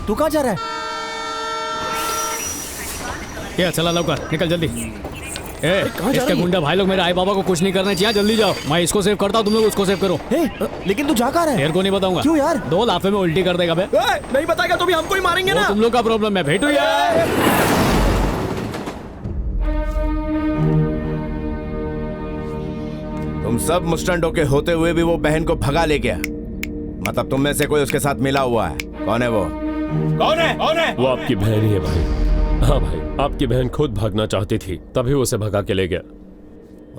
तू कहाँ जा रहा है? ये चला लवकर, निकल जल्दी। इसके गुंडा भाई लोग मेरे आई बाबा को कुछ नहीं करना चाहिए, जल्दी जाओ। मैं इसको सेव करता हूँ, तुम लोग उसको सेव करो। लेकिन तू जा कहाँ रहा है? तेरे को नहीं बताऊंगा। क्यों यार? 2 लाफे में उल्टी कर देगा बे। नहीं बताएगा तो भी हमको ही मारेंगे ना। तुम लोग का प्रॉब्लम है, भेटू यार। तुम सब मुस्टंडों के होते हुए भी वो बहन को भगा ले गया। मतलब तुम में से कोई उसके साथ मिला हुआ है। कौन है वो? कौन है? कौन है? वो आपकी बहन ही है भाई। हाँ भाई, आपकी बहन खुद भागना चाहती थी, तभी उसे भगा के ले गया।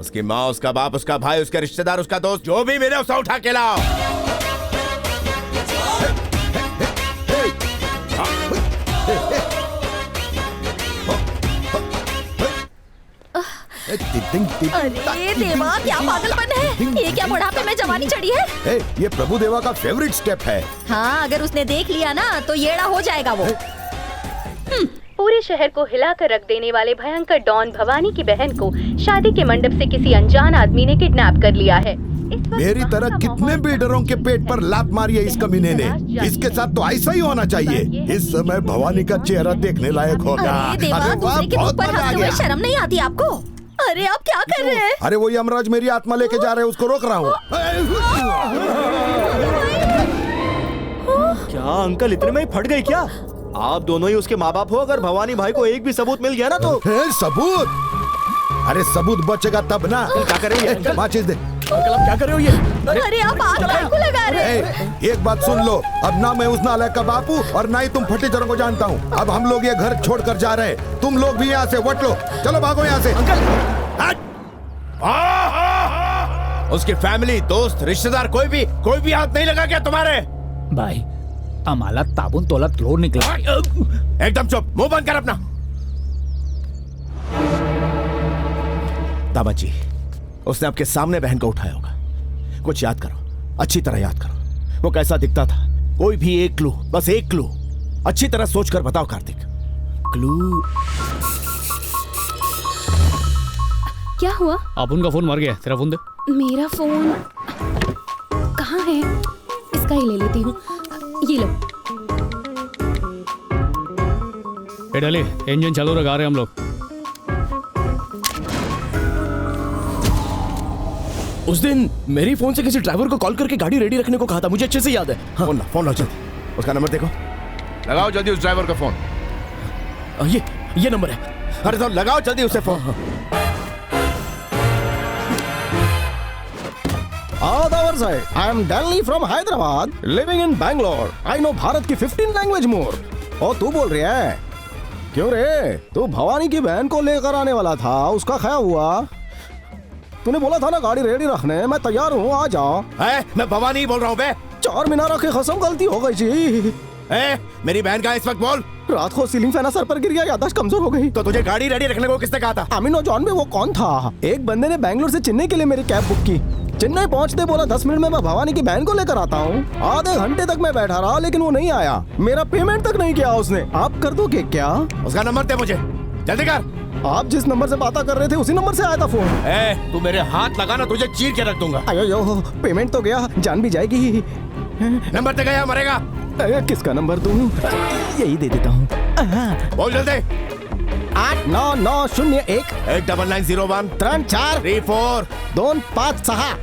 उसकी माँ, उसका बाप, उसका भाई, उसके रिश्तेदार, उसका दोस्त, जो भी मिले उसे उठा के लाओ। अरे देवा, क्या पागलपन है? ये क्या बुढ़ापे में जवानी चढ़ी है? ये प्रभु देवा का फेवरेट स्टेप है। हाँ, अगर उसने देख लिया ना तो येड़ा हो जाएगा वो। पूरे शहर को हिलाकर रख देने वाले भयंकर डॉन भवानी की बहन को शादी के मंडप से किसी अनजान आदमी ने किडनैप कर लिया है। मेरी तरह कितने बिल्डरों के पेट पर लात मारी है इस कमीने ने। इसके साथ तो ऐसा ही होना चाहिए। इस समय भवानी का चेहरा देखने लायक होगा। अरे देवा, दूसरे के मुंह पर हंसते हुए शर्म नहीं आती आपको? अरे आप क्या कर रहे हैं? अरे वो यमराज मेरी आत्मा लेके जा रहे हैं, उसको रोक रहा हूँ। क्या अंकल इतने में ही फट गए क्या? आप दोनों ही उसके माँ बाप हो। अगर भवानी भाई को एक भी सबूत मिल गया ना तो। सबूत? अरे सबूत बचेगा तब ना। क्या करेंगे? माचिस दे। अंकल आप क्या कर रहे हो ये? अरे आप आग को लगा रहे हैं। एक बात सुन लो, अब ना मैं उस नालायक का बापू और ना ही तुम फटीचरों को जानता हूँ। अब हम लोग ये घर छोड़कर जा रहे हैं। तुम लोग भी यहाँ से वट लो। चलो भागो यहाँ से। उसकी फैमिली, दोस्त, रिश्तेदार, कोई भी हाथ नहीं लगा क्या तुम्हारे? भाई आम्हाला ताबून तोला क्लोर निकला। एकदम चुप, मुंह बंद कर अपना। दामाजी, उसने आपके सामने बहन को उठाया होगा। कुछ याद करो, अच्छी तरह याद करो। वो कैसा दिखता था? कोई भी एक क्लू, बस एक क्लू अच्छी तरह सोचकर बताओ कार्तिक। क्लू? क्या हुआ? आप उनका फोन मर गया, तेरा फोन दे। मेरा फोन कहाँ है? इसका ही ले लेती हूँ। ये लो। डाली, इंजन चालू रखा रहे हम लोग। उस दिन मेरी फोन से किसी ड्राइवर को कॉल करके गाड़ी रेडी रखने को कहा था, मुझे अच्छे से याद है। हाँ। फोन लो जल्दी, उसका नंबर देखो। लगाओ जल्दी उस ड्राइवर का फोन। ये नंबर है। अरे तो लगाओ जल्दी उसे phone. Others I am Delhi from Hyderabad, living in Bangalore. I know Bharat की 15 लैंग्वेज मोर। और तू बोल रही है? क्यों रे? तू भवानी की बहन को लेकर आने वाला था, उसका क्या हुआ? तूने बोला था ना गाड़ी रेडी रखने, मैं तैयार हूँ, आ जाओ। मैं भवानी बोल रहा हूँ बे। 4 मीनार की कसम, गलती हो गई जी। मेरी बहन का इस वक्त बोल। रात को सीलिंग फैन सर पर गिर गया, याददाश्त कमजोर हो गई। तो तुझे गाड़ी रेडी रखने को किसने कहा था? अमीन और जॉन में वो कौन था? एक बंदे ने बैंगलोर से चेन्नई के लिए मेरी कैब बुक की। चेन्नई पहुंचते बोला 10 मिनट में मैं भवानी की बहन को लेकर आता हूँ। आधे घंटे तक मैं बैठा रहा लेकिन वो नहीं आया। मेरा पेमेंट तक नहीं किया उसने। आप कर दोगे क्या? उसका नंबर दे मुझे, जल्दी कर। आप जिस नंबर से बात कर रहे थे उसी नंबर से आया था फोन। तू मेरे हाथ लगा ना, तुझे चीर के रख दूंगा। अयो पेमेंट तो गया, जान भी जाएगी। नंबर दे गया, मरेगा। किसका नंबर दूं? यही दे देता हूँ। बोल जल्दी। 89901 1990 34 34 256।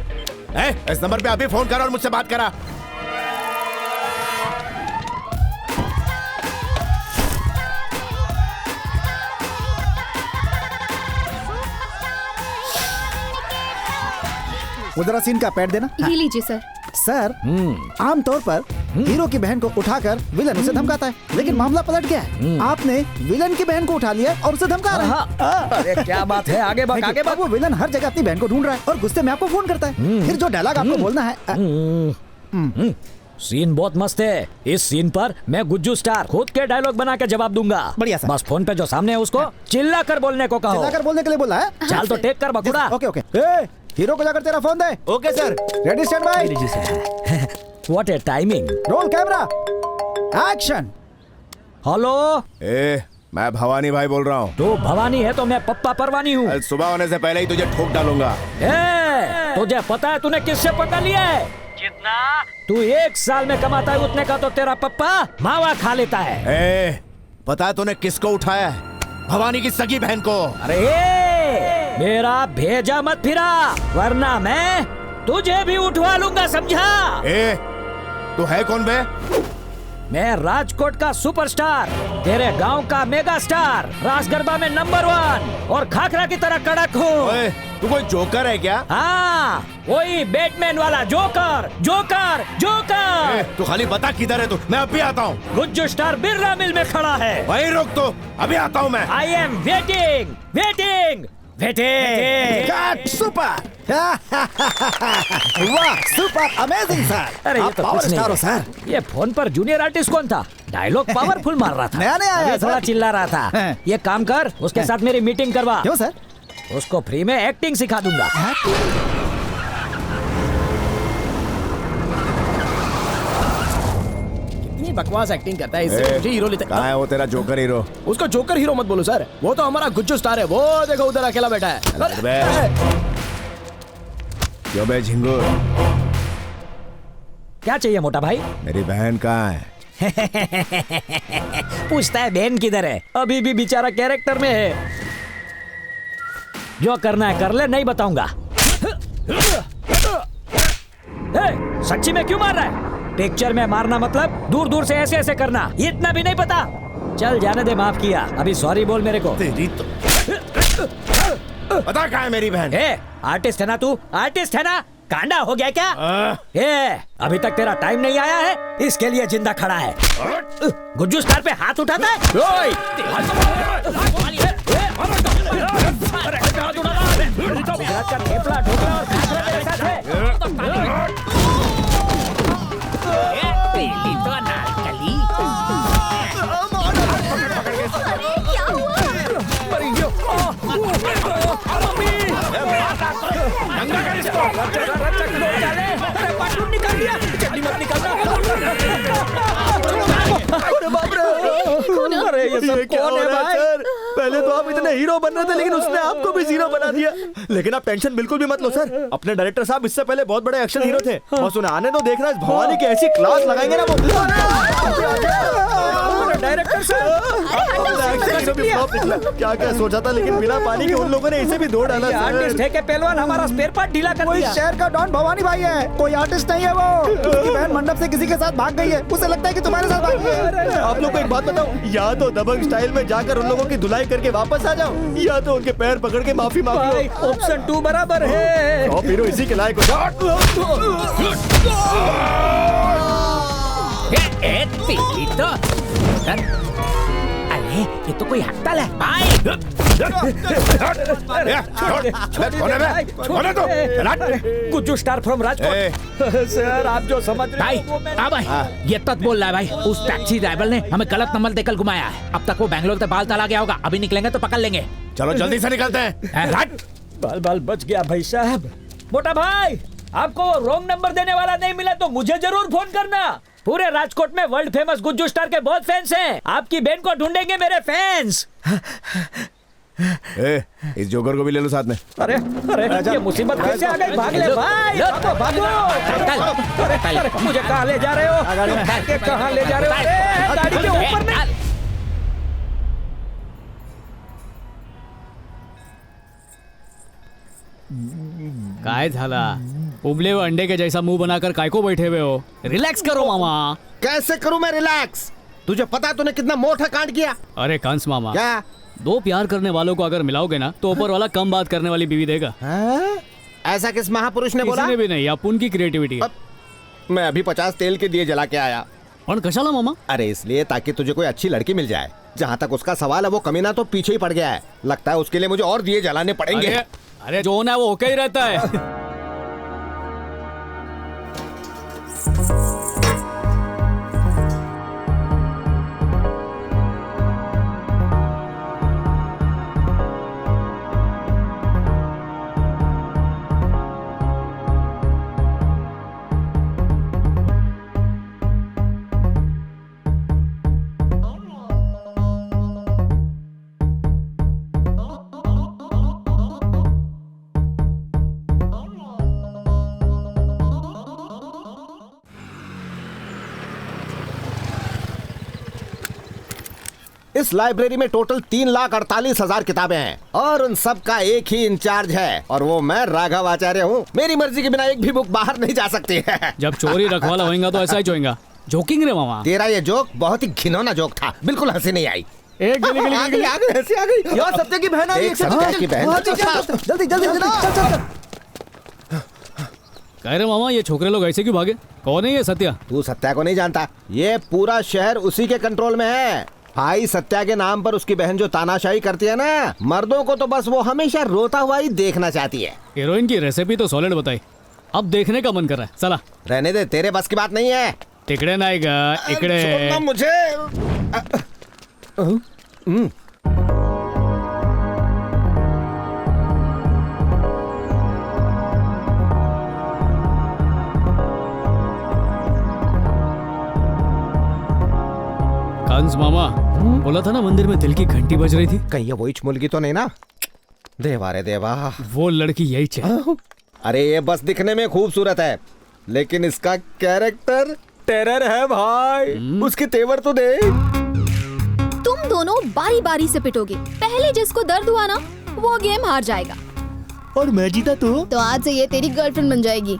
इस नंबर पे अभी फोन करो और मुझसे बात करा। वो जरा सीन का पैड देना। ये लीजिए सर। सर, आमतौर पर हीरो की बहन को उठाकर विलन उसे धमकाता है, लेकिन मामला पलट गया है। आपने विलन की बहन को उठा लिया और उसे धमका रहा है। अरे क्या बात है, आगे बढ़ आगे बढ़। वो विलन हर जगह अपनी बहन को ढूंढ रहा है और गुस्से में आपको फोन करता है। फिर जो डायलॉग आपको बोलना है। सीन बहुत मस्त है। इस सीन पर मैं गुज्जू स्टार खुद के डायलॉग बना के जवाब दूंगा। बढ़िया सर। बस फोन पे जो सामने है उसको चिल्ला कर बोलने को कहो। चिल्ला कर बोलने के लिए बोला है। चाल तो टेक कर बकुड़ा। Okay okay. हीरो को जाकर तेरा phone they. Okay sir. Ready stand by. What a timing. Roll camera action. Hello, मैं भवानी भाई बोल रहा हूँ। तू भवानी है तो मैं पप्पा परवानी हूँ। कल सुबह होने से पहले ही तुझे ठोक डालूंगा। तुझे पता है तूने किससे पता लिया है? वरना तू 1 साल में कमाता है उतने का तो तेरा पप्पा मावा खा लेता है। पता है तूने किसको उठाया है? भवानी की सगी बहन को। अरे मेरा भेजा मत फिरा, वरना मैं तुझे भी उठवा लूंगा, समझा? तू है कौन बे? मैं राजकोट का सुपरस्टार, तेरे गांव का मेगा स्टार, रास गरबा में नंबर 1 और खाखरा की तरह कड़क हूँ। तू कोई जोकर है क्या? हाँ, वही बैटमैन वाला जोकर, जोकर, जोकर। तू खाली बता किधर है तू, मैं अभी आता हूँ। गुज्जू स्टार बिरला मिल में खड़ा है। वहीं रुक तो, अभी आता हूँ मैं। I am waiting, waiting, waiting. Super वाह, सुपर अमेजिंग सर। अरे ये तो पावर कुछ नहीं स्टार हो है। सर। ये फोन पर जूनियर आर्टिस्ट कौन था? डायलॉग पावरफुल मार रहा था। नया नया आया अभी थोड़ा सर। चिल्ला रहा था। ये काम कर, उसके साथ मेरी मीटिंग करवा। क्यों सर? उसको फ्री में एक्टिंग सिखा दूंगा। कितनी बकवास एक्टिंग करता है, इससे मुझे हीरो लेते। कहाँ है वो तेरा जोकर हीरो? उसको जोकर हीरो मत बोलो सर, वो तो हमारा गुज्जू स्टार है। वो देखो उधर अकेला बैठा है। क्यों बे झिंगुर? क्या चाहिए मोटा भाई? मेरी बहन कहाँ है? पूछता है बहन किधर है? अभी भी बेचारा कैरेक्टर में है। जो करना है कर ले, नहीं बताऊंगा। सच्ची में क्यों मार रहा है? पिक्चर में मारना मतलब दूर दूर से ऐसे ऐसे करना, इतना भी नहीं पता? चल जाने दे, माफ किया। अभी सॉरी बोल मेरे को। तेरी तो पता कहाँ है मेरी बहन? आर्टिस्ट है ना तू? आर्टिस्ट है ना? कांडा हो गया क्या? अभी तक तेरा टाइम नहीं आया है, इसके लिए जिंदा खड़ा है। गुज्जू स्टार पे हाथ उठाता है। गुजरात का थेपला, ढोकला और खाखरा मेरे साथ है। क्या हुआ? अरे ये सब कौन है भाई? सर, पहले तो आप इतने हीरो बन रहे थे, लेकिन उसने आपको भी जीरो बना दिया। लेकिन आप टेंशन बिल्कुल भी मत लो सर, अपने डायरेक्टर साहब इससे पहले बहुत बड़े एक्शन हीरो थे। बस उन्हें आने तो देख रहा है, भवानी की ऐसी क्लास लगाएंगे ना वो। डायरेक्टर साहब, क्या क्या सोचा था, लेकिन बिना पानी के उन लोगों ने इसे भी धो डाला। आर्टिस्ट है के पहलवान हमारा स्पेयर पार्ट ढीला कर कोई दिया। शहर का डॉन भवानी भाई है, कोई आर्टिस्ट नहीं है वो। उसकी बहन मंडप से किसी के साथ भाग गई है, उसे लगता है कि तुम्हारे साथ भागी है। आप लोग को एक बात बताओ, या तो दबंग स्टाइल में जाकर उन लोगों की धुलाई करके वापस आ जाओ, या तो उनके पैर पकड़ के माफी मांगो। ऑप्शन 2 बराबर है। और हीरो इसी के लायक हो। अरे ये तो कोई हड़ताल है भाई। Gujju star from Rajkot. Sir आप जो समझ रहे हो भाई, ये तक बोल रहा है भाई, उस टैक्सी ड्राइवर ने हमें गलत नंबर देकर घुमाया है। अब तक वो बैंगलोर से बाल चला गया होगा, अभी निकलेंगे तो पकड़ लेंगे। चलो जल्दी से निकलते हैं। बाल बाल बच गया भाई साहब। मोटा भाई, आपको रॉन्ग नंबर देने वाला नहीं मिला तो मुझे जरूर फोन करना। पूरे राजकोट में वर्ल्ड फेमस गुज्जू स्टार के बहुत फैंस हैं। आपकी बहन को ढूंढेंगे मेरे फैंस। इस जोकर को भी ले लो साथ में। अरे अरे ये मुसीबत कैसे आ गई? भाग ले भाई, भागो। अरे मुझे कहाँ ले जा रहे हो? कहाँ ले जा रहे हो? अरे गाड़ी के ऊपर में। काय झाला? उबले हुए अंडे के जैसा मुंह बनाकर काय को बैठे हुए हो? रिलैक्स करो मामा। कैसे करूं मैं रिलैक्स? तुझे पता है तूने कितना मोटा कांड किया? अरे कंस मामा, क्या? 2 प्यार करने वालों को अगर मिलाओगे ना तो ऊपर वाला कम बात करने वाली बीवी देगा। ऐसा किस महापुरुष ने बोला? किसी ने भी नहीं, अपन की क्रिएटिविटी है। मैं अभी 50 तेल के दिए जला के आया। और कशाला मामा? अरे इसलिए ताकि तुझे कोई अच्छी लड़की मिल जाए। जहाँ तक उसका सवाल है वो कमीना तो पीछे ही पड़ गया है। लगता है उसके लिए मुझे और दिए जलाने पड़ेंगे। अरे जो होना है वो होके ही रहता है। इस लाइब्रेरी में टोटल 3,48,000 किताबें हैं और उन सब का एक ही इंचार्ज है और वो मैं राघव आचार्य हूँ। मेरी मर्जी के बिना एक भी बुक बाहर नहीं जा सकती है। जब चोरी रखवाला होएगा तो ऐसा ही होएगा। जोकिंग रे मामा। तेरा ये जोक बहुत ही घिनौना जोक था, बिल्कुल हंसी नहीं आई। एक गली गली आ गई हंसी आ गई। यार सत्य की बहन आ रही है। सत्या की बहन। जल्दी जल्दी जल्दी चल चल चल। कह रहे मामा ये छोकरे लोग ऐसे क्यों भागे? कौन है ये सत्या? तू सत्या को नहीं जानता, ये पूरा शहर उसी के कंट्रोल में है। भाई सत्या के नाम पर उसकी बहन जो तानाशाही करती है ना, मर्दों को तो बस वो हमेशा रोता हुआ ही देखना चाहती है। हीरोइन की रेसिपी तो सॉलिड बताई, अब देखने का मन कर रहा है। चला रहने दे, तेरे बस की बात नहीं है। तिकड़े ना आएगा इकड़े। छोड़ना मुझे। कंस मामा बोला था ना मंदिर में दिल की घंटी बज रही थी। कहीं ये वही मुलगी तो नहीं ना? देवा रे देवा, वो लड़की यही चाहिए। अरे ये बस दिखने में खूबसूरत है लेकिन इसका कैरेक्टर टेरर है भाई। उसके तेवर तो दे। तुम दोनों बारी बारी से पिटोगे, पहले जिसको दर्द हुआ ना वो गेम हार जाएगा। और मैं जीता तो आज से ये तेरी गर्लफ्रेंड बन जाएगी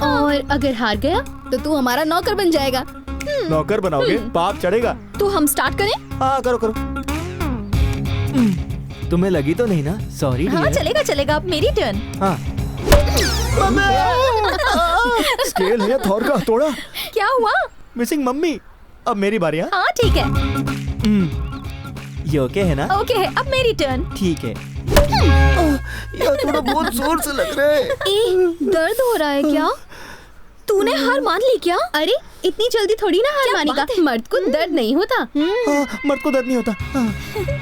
और अगर हार गया तो तू हमारा नौकर बन जाएगा। नौकर बनाओगे? पाप चढ़ेगा। तो हम स्टार्ट करें? हाँ करो करो। तुम्हें लगी तो नहीं ना? सॉरी। हाँ चलेगा चलेगा, अब मेरी टर्न। हाँ। स्केल है थॉर का हथौड़ा। क्या हुआ? Missing mummy. अब मेरी बारी। हाँ ठीक है। ये ओके है ना? ओके है, अब मेरी टर्न। ठीक है। यार थोड़ा बहुत जोर से लग रहा है। दर्द हो रहा है क्या? तूने हार मान ली क्या? अरे इतनी जल्दी थोड़ी ना हार मानेगा। मर्द को दर्द नहीं होता। मर्द को दर्द नहीं होता।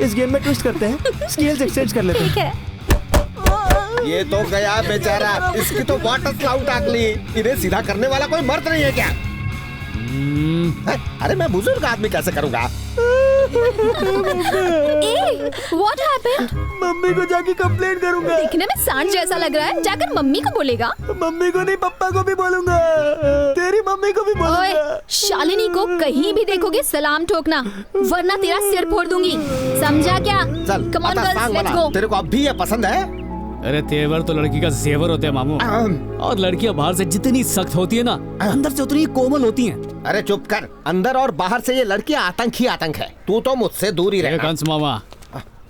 इस गेम में ट्विस्ट करते हैं, स्केल्स एक्सचेंज कर लेते हैं। ठीक है। ये तो गया बेचारा, इसकी तो वाटर स्लाउट आगली। इन्हें सीधा करने वाला कोई मर्द नहीं है क्या? अरे मैं बुजुर्ग आदमी कैसे करूँगा? What happened? मम्मी को जाके कंप्लेंट करूंगा। दिखने में सांड जैसा लग रहा है, जाकर मम्मी को बोलेगा। मम्मी को नहीं, पापा को भी बोलूंगा। तेरी मम्मी को भी बोलूंगा। ओए, शालिनी को कहीं भी देखोगे सलाम ठोकना, वरना तेरा सिर फोड़ दूंगी। समझा क्या? चल, Come on, आता girls, सांग let's वाला। go. तेरे को अब भी ये पसंद है? अरे तेवर तो लड़की का जेवर होते हैं मामू। और लड़कियां बाहर से जितनी सख्त होती है ना, अंदर से उतनी कोमल होती हैं। अरे चुप कर, अंदर और बाहर से ये लड़की आतंक ही आतंक है। तू तो मुझसे दूर ही रह। कंस मामा,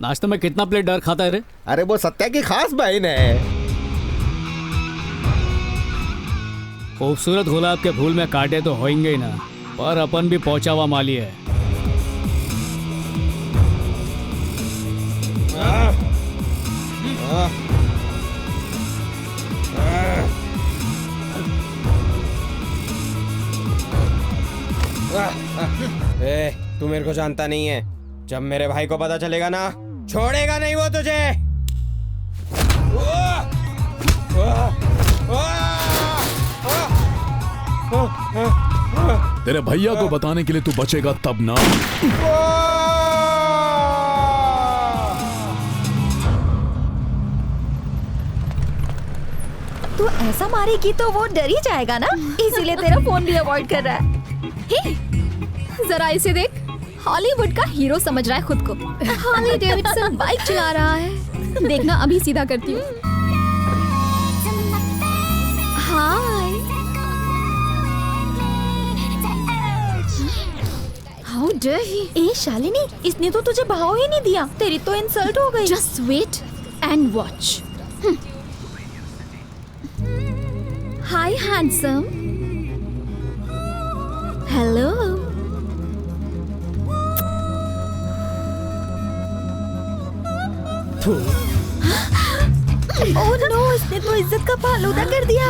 नाश्ते में कितना प्लेट डर खाता है रे? अरे वो सत्या की खास बहन है। खूबसूरत गुलाब के फूल में कांटे तो होंगे ही ना, पर अपन भी पहुंचा हुआ माली है। तू मेरे को जानता नहीं है। जब मेरे भाई को पता चलेगा ना, छोड़ेगा नहीं वो तुझे। तेरे भैया को बताने के लिए तू बचेगा तब ना। तू ऐसा मारेगी तो वो डर ही जाएगा ना, इसीलिए तेरा फोन भी अवॉइड कर रहा है। हे, जरा इसे देख, हॉलीवुड का हीरो समझ रहा है खुद को। हार्ली डेविडसन बाइक चला रहा है। देखना अभी सीधा करती हूँ। हाय, हाउ डेयर ही। ए शालिनी, इसने तो तुझे भाव ही नहीं दिया। तेरी तो इंसल्ट हो गई। Just wait and watch. Hi handsome. Hello. Oh no, इसने तो इज्जत का फालूदा कर दिया।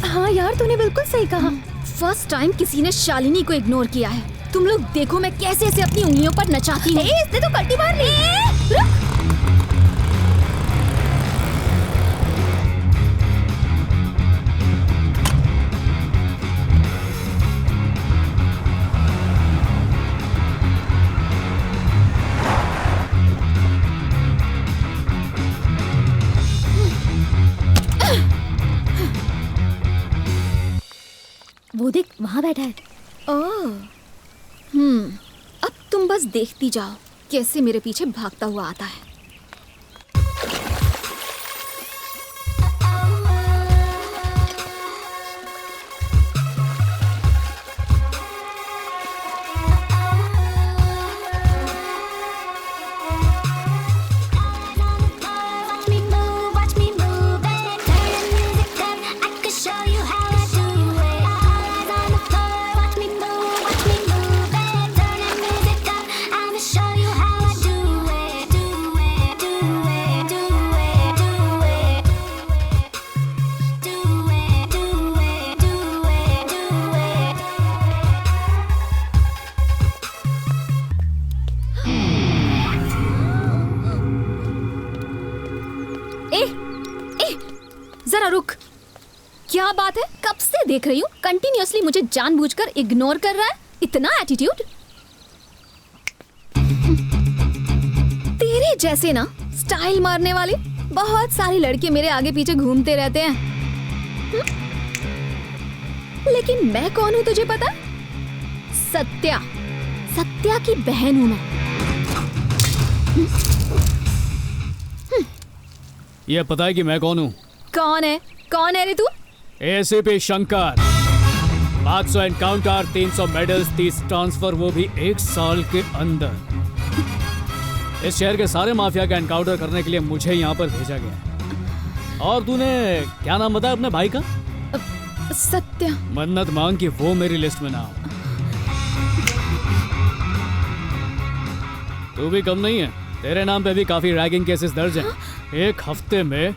हाँ यार, तूने बिल्कुल सही कहा। फर्स्ट टाइम किसी ने शालिनी को इग्नोर किया है। तुम लोग देखो मैं कैसे इसे अपनी उंगलियों पर नचाती हूँ। इसने तो कल्टी मार ली। वो देख, वहाँ बैठा है। ओह, अब तुम बस देखती जाओ कैसे मेरे पीछे भागता हुआ आता है। जरा रुक, क्या बात है? कब से देख रही हूँ, कंटिन्यूअसली मुझे जानबूझकर इग्नोर कर रहा है। इतना एटीट्यूड। तेरे जैसे ना स्टाइल मारने वाले बहुत सारे लड़के मेरे आगे पीछे घूमते रहते हैं। लेकिन मैं कौन हूँ तुझे पता? सत्या, सत्या की बहन हूँ मैं। ये पता है कि मैं कौन हूँ? कौन है? कौन है रे तू? ACP Shankar. 500 encounter, 300 medals, 30 transfer, वो भी 1 साल के अंदर। इस शहर के सारे माफिया का एनकाउंटर करने के लिए मुझे यहाँ पर भेजा गया। और तूने क्या नाम बताया अपने भाई का? सत्या। मन्नत मांग कि वो मेरी लिस्ट में ना हो। तू भी कम नहीं है, तेरे नाम पे भी काफी रैगिंग केसेस दर्ज हैं। 1 हफ्ते में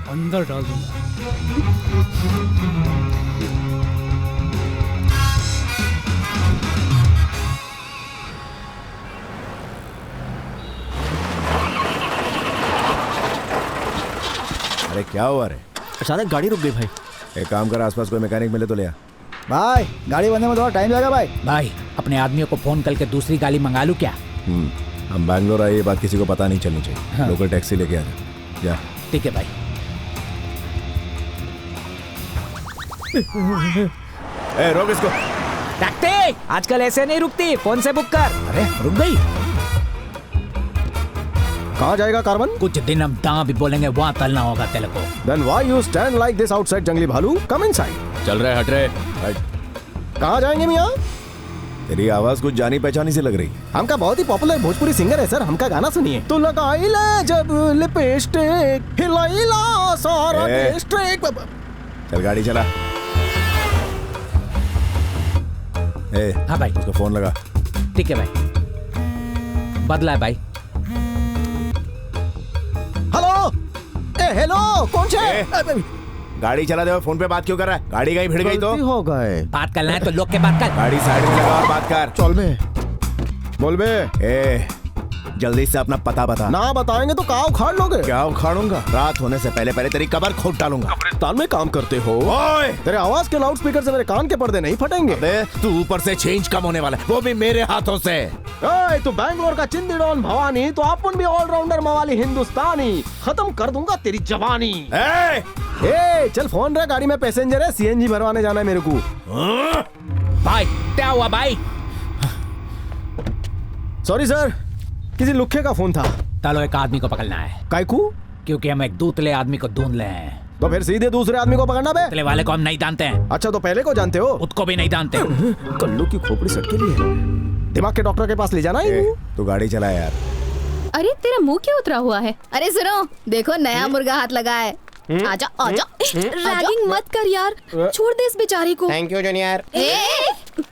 अंदर डाल दूंगा। अरे क्या हुआ रे? अचानक गाड़ी रुक गई भाई। एक काम कर, आसपास कोई मैकेनिक मिले तो ले आ। भाई गाड़ी बनने में थोड़ा टाइम लगेगा भाई। भाई अपने आदमियों को फोन करके दूसरी गाड़ी मंगा लूं क्या? हम बैंगलोर आए, ये बात किसी को पता नहीं चलनी चाहिए। हाँ। लोकल टैक्सी लेके आ जा। ठीक है भाई। ए, रोक इसको। टैक्सी आजकल ऐसे नहीं रुकती, फोन से बुक कर। अरे रुक गई। कहाँ जाएगा कार्बन? कुछ दिन हम जहाँ भी बोलेंगे वहाँ तलना होगा तेरे को। Then why you stand like this outside जंगली भालू? Come inside। चल रहे हट रहे। कहाँ जाएंगे मियाँ? तेरी आवाज कुछ जानी पहचानी से लग रही। हमका बहुत ही पॉपुलर भोजपुरी सिंगर है सर, हमका गाना सुनिए। तो लगाई ले जब लिपस्टिक, हिलाइला सारा डिस्ट्रिक्ट। चल गाड़ी चला। ए, हाँ भाई। उसको फोन लगा। ठीक है भाई। बदला है भाई। हेलो, ए हेलो, कौन से? गाड़ी चला दे और फोन पे बात क्यों कर रहा है? गाड़ी कहीं भिड़ गई तो? हो गए। बात करना है तो लोग के बात कर। गाड़ी साइड में लगा और बात कर। चल बे, बोल बे। ए, जल्दी से अपना पता बता। ना बताएंगे तो क्या उखाड़ लोगे? क्या उखाड़ूंगा? रात होने से पहले पहले तेरी कब्र खोद डालूंगा। कब्रिस्तान में काम करते हो? ओए! तेरे आवाज के लाउड स्पीकर से मेरे कान के पर्दे नहीं फटेंगे। अबे तू ऊपर से चेंज कम होने वाला है, वो भी मेरे हाथों से। ए, तू बैंगलोर का चिंदी डॉन भवानी, तो अपन भी ऑलराउंडर मवाली हिंदुस्तानी। खत्म कर दूंगा तेरी जवानी। ए, चल फोन रे, गाड़ी में पैसेंजर है, सीएनजी भरवाने जाना है मेरे को। भाई क्या हुआ भाई? सॉरी सर, किसी लुखे का फोन था। चलो एक आदमी को पकड़ना है। कायकू? क्योंकि हम एक दूतले आदमी को ढूंढ ले हैं। तो फिर सीधे दूसरे आदमी को पकड़ना बे। दूतले वाले को हम नहीं जानते हैं। अच्छा, तो पहले को जानते हो? उसको भी नहीं जानते। कल्लू की खोपड़ी सट के लिए दिमाग के डॉक्टर के पास ले जाना है। तू गाड़ी चला यार। अरे तेरा मुंह क्यों उतरा हुआ है? अरे सुनो, देखो नया मुर्गा हाथ लगा है। आजा आजा। रैगिंग मत कर यार, छोड़ दे इस बेचारे को। Thank you junior.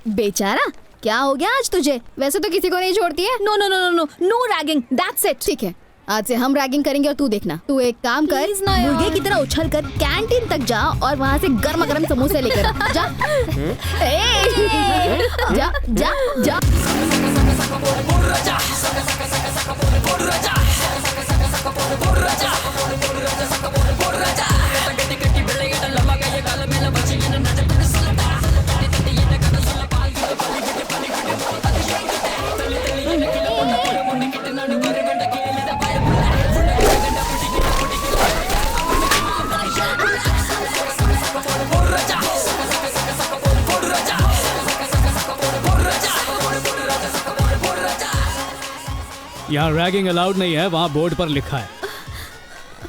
बेचारा क्या हो गया आज तुझे? वैसे तो किसी को नहीं छोड़ती है। No no no no no no ragging, that's it. ठीक है, आज से हम रैगिंग करेंगे और तू देखना। तू एक काम कर, मुर्गे की तरह उछल कर कैंटीन तक जा और वहाँ से गर्मा गर्म समोसे लेकर जा। जा जा जा। यहाँ रैगिंग अलाउड नहीं है, वहाँ बोर्ड पर लिखा है।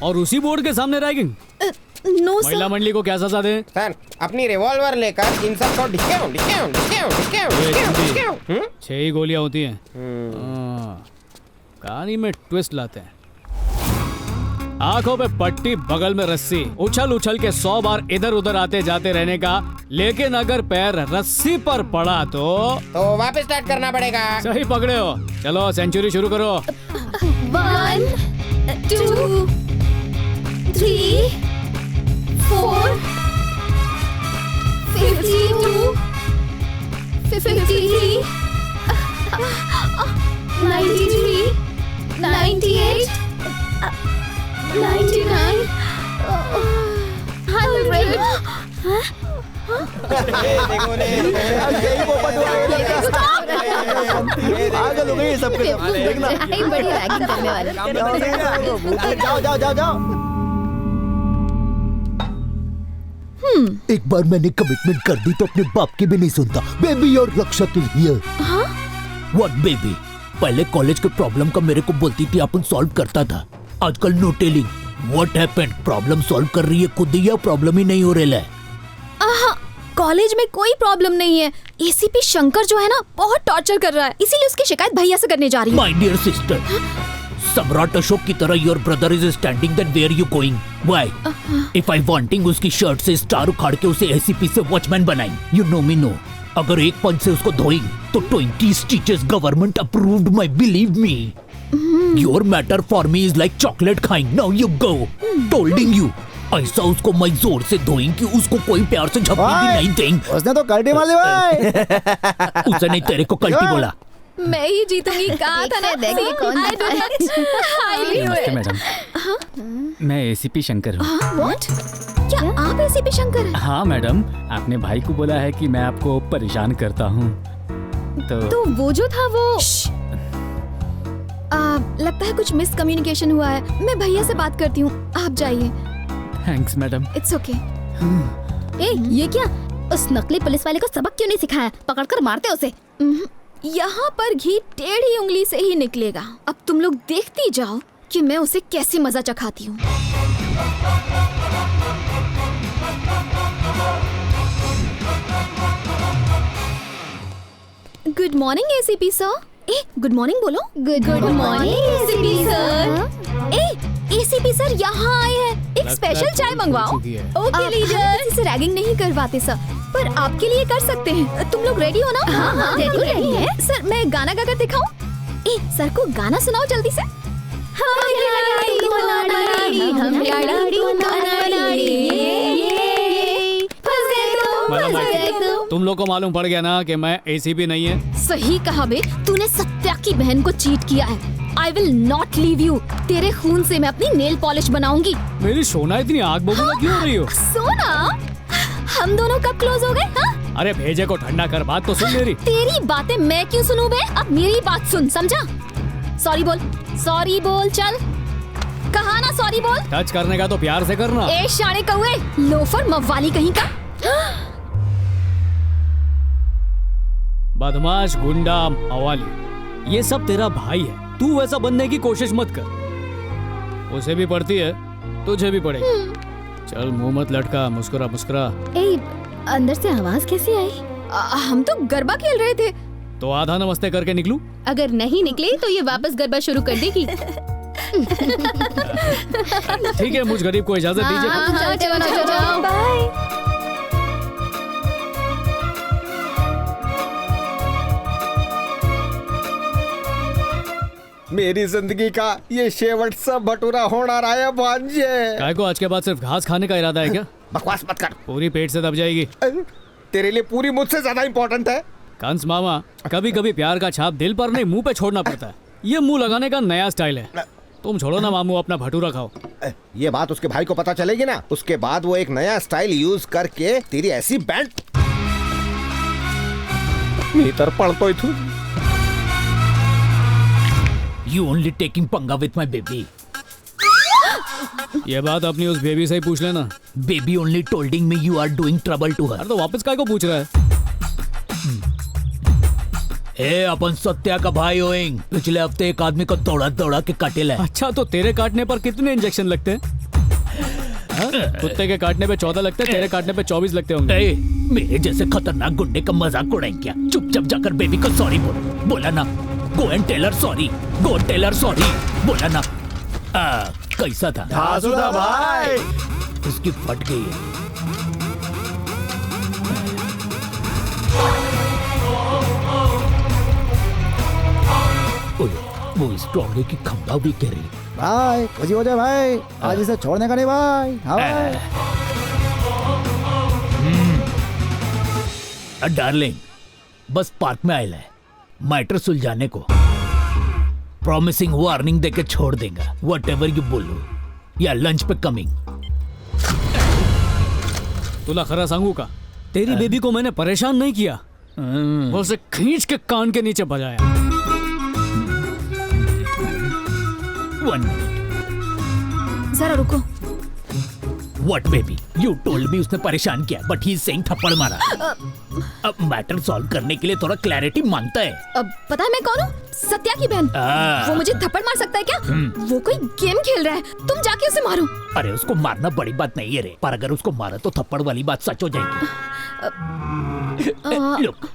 और उसी बोर्ड के सामने रैगिंग? नो महिला मंडली को क्या सजा दें? सर अपनी रिवॉल्वर लेकर इन सबको ढिक्याओ ढिक्याओ ढिक्याओ ढिक्याओ ढिक्याओ ढिक्याओ। 6 ही गोलियां होती हैं। कहानी में ट्विस्ट लाते हैं। आंखों पे पट्टी, बगल में रस्सी, उछल उछल के 100 बार इधर उधर आते जाते रहने का। लेकिन अगर पैर रस्सी पर पड़ा तो वापस स्टार्ट करना पड़ेगा। सही पकड़े हो। चलो सेंचुरी शुरू करो। 1 2 3 4 52 53 93 98 99 100। पागल हो गई ये सब कुछ। देखना बड़ी रैगिंग करने वाले। जाओ जाओ जाओ जाओ। एक बार मैंने कमिटमेंट कर दी तो अपने बाप की भी नहीं सुनता। बेबी और रक्षा इज हियर। What baby? पहले कॉलेज के प्रॉब्लम का मेरे को बोलती थी, अपन सॉल्व करता था। आजकल no telling. What happened? Problem solve कर रही है खुद ही या प्रॉब्लम ही नहीं हो रहा है? कॉलेज में कोई प्रॉब्लम नहीं है। एसीपी शंकर जो है ना, बहुत टॉर्चर कर रहा है, इसीलिए उसकी शिकायत भैया से करने जा रही हूँ। माय डियर सिस्टर, सम्राट अशोक की तरह your brother is standing, then where you going? Why? If I wanting उसकी शर्ट से स्टार उखाड़ के उसे एसीपी से वॉचमैन बनाएं। You know me no. अगर एक पंच से उसको धोएंगे तो 20 stitches government approved, my believe me. Your matter for me is like chocolate खाइंग। Now you go. Tolding you. ऐसा उसको मैं जोर से धोएंगे कि उसको कोई प्यार से झपकी भी नहीं देंगे। उसने तो कल्टी मार ली भाई। उसने नहीं, तेरे को कल्टी बोला। मैं ही जीतूंगी। कहा था ना, देखिए कौन नमस्ते मैडम। मैं एसीपी शंकर हूँ। व्हाट? क्या आप एसीपी शंकर हैं? हाँ मैडम, आपने भाई को बोला है कि मैं आपको परेशान करता हूँ। तो वो जो था वो लगता है कुछ मिसकम्युनिकेशन हुआ है। मैं भैया से बात करती हूँ, आप जाइए। Thanks madam. It's okay. ये क्या? उस नकली पुलिस वाले को सबक क्यों नहीं सिखाया? पकड़कर मारते उसे। यहाँ पर घी टेढ़ी उंगली से ही निकलेगा। अब तुम लोग देखती जाओ कि मैं उसे कैसे मजा चखाती हूँ। Good morning ACP sir. Good morning बोलो। Good morning ACP sir. ACP sir यहाँ आए हैं, एक स्पेशल चाय मंगवाओ। Okay leader. इसे रैगिंग नहीं करवाते सर, पर आपके लिए कर सकते हैं। तुम लोग रेडी हो ना? हाँ, रेडी है सर। मैं गाना गाकर दिखाऊं? सर को गाना सुनाओ जल्दी से। तुम लोग को मालूम पड़ गया ना कि मैं एसीपी नहीं है। सही कहा बे, तूने सत्या की बहन को चीट किया है। I will not leave you। तेरे खून से मैं अपनी नेल पॉलिश बनाऊंगी। मेरी सोना इतनी आग बबूला क्यों हो रही हो? सोना? हम दोनों कब क्लोज हो गए? हाँ? अरे भेजे को ठंडा कर, बात तो सुन मेरी। तेरी बातें मैं क्यों सुनूं बे? अब मेरी बात सुन, समझा? सॉरी बोल, सॉरी बोल। चल, कहा ना सॉरी बोल। टच करने का तो प्यार से करना। ए शाणे कौए, लोफर मव्वाली कहीं का। बदमाश, गुंडा, मवाली, ये सब तेरा भाई है। तू वैसा बनने की कोशिश मत कर। उसे भी पड़ती है, तुझे भी पड़ेगी। चल मुंह मत लटका, मुस्कुरा मुस्कुरा। अंदर से आवाज कैसी आई? हम तो गरबा खेल रहे थे। तो आधा नमस्ते करके निकलूं? अगर नहीं निकली तो ये वापस गरबा शुरू कर देगी। ठीक है, मुझ गरीब को इजाजत दीजिए। चलो बाय। मेरी जिंदगी का ये शेवट सा भटूरा होना रहा है भांजे। काय को आज के बाद सिर्फ घास खाने का इरादा है क्या? बकवास मत कर। पूरी पेट से दब जाएगी। तेरे लिए पूरी मुझसे ज्यादा इम्पोर्टेंट है। कंस मामा, कभी कभी प्यार का छाप दिल पर नहीं मुंह पे छोड़ना पड़ता है। ये मुंह लगाने का नया स्टाइल है। तुम छोड़ो ना मामू, अपना भटूरा खाओ। ये बात उसके भाई को पता चलेगी ना, उसके बाद वो एक नया स्टाइल यूज करके तेरी ऐसी बैंड भीतर पड़तो ही थू। You only taking पंगा with my baby. ये बात अपनी उस बेबी से ही पूछ लेना। Baby only tolding me you are doing trouble to her. तो वापस काय को पूछ रहा है? ए अपन सत्या का भाई होइंग। पिछले हफ्ते एक आदमी को दौड़ा दौड़ा के काटे लाए। अच्छा, तो तेरे काटने पर कितने इंजेक्शन लगते हैं? कुत्ते के काटने पे 14 लगते हैं, तेरे काटने पे 24 लगते होंगे। ए, मेरे जैसे खतरनाक गुंडे का मजाक उड़ाएं क्या? चुपचाप जाकर बेबी को सॉरी बोल। बोला ना, go and tell her sorry, go tell her sorry. बोला ना। कैसा था? धासुदा भाई, इसकी फट गई है। वो स्ट्रॉन्ग की खंभा भी कह रही। भाई खुशी हो जाए भाई, आज इसे छोड़ने का नहीं भाई। हाँ भाई। डार्लिंग, बस पार्क में आयल है मैटर सुलझाने को। प्रॉमिसिंग वार्निंग देके छोड़ देगा, व्हाटएवर यू बोलो, या लंच पे कमिंग। तुला खरा सांगू का, तेरी बेबी को मैंने परेशान नहीं किया, वो उसे खींच के कान के नीचे बजाया। 1 मिनट। जरा रुको। What baby? You told me उसने परेशान किया, but he's saying थप्पड़ मारा। अब मैटर सॉल्व करने के लिए थोड़ा क्लैरिटी मांगता है। अब पता है मैं कौन हूँ? सत्या की बहन। वो मुझे थप्पड़ मार सकता है क्या? वो कोई गेम खेल रहा है, तुम जाके उसे मारो। अरे उसको मारना बड़ी बात नहीं है रे, पर अगर उसको मारा तो थप्पड़ वाली बात सच हो जाएगी। Look,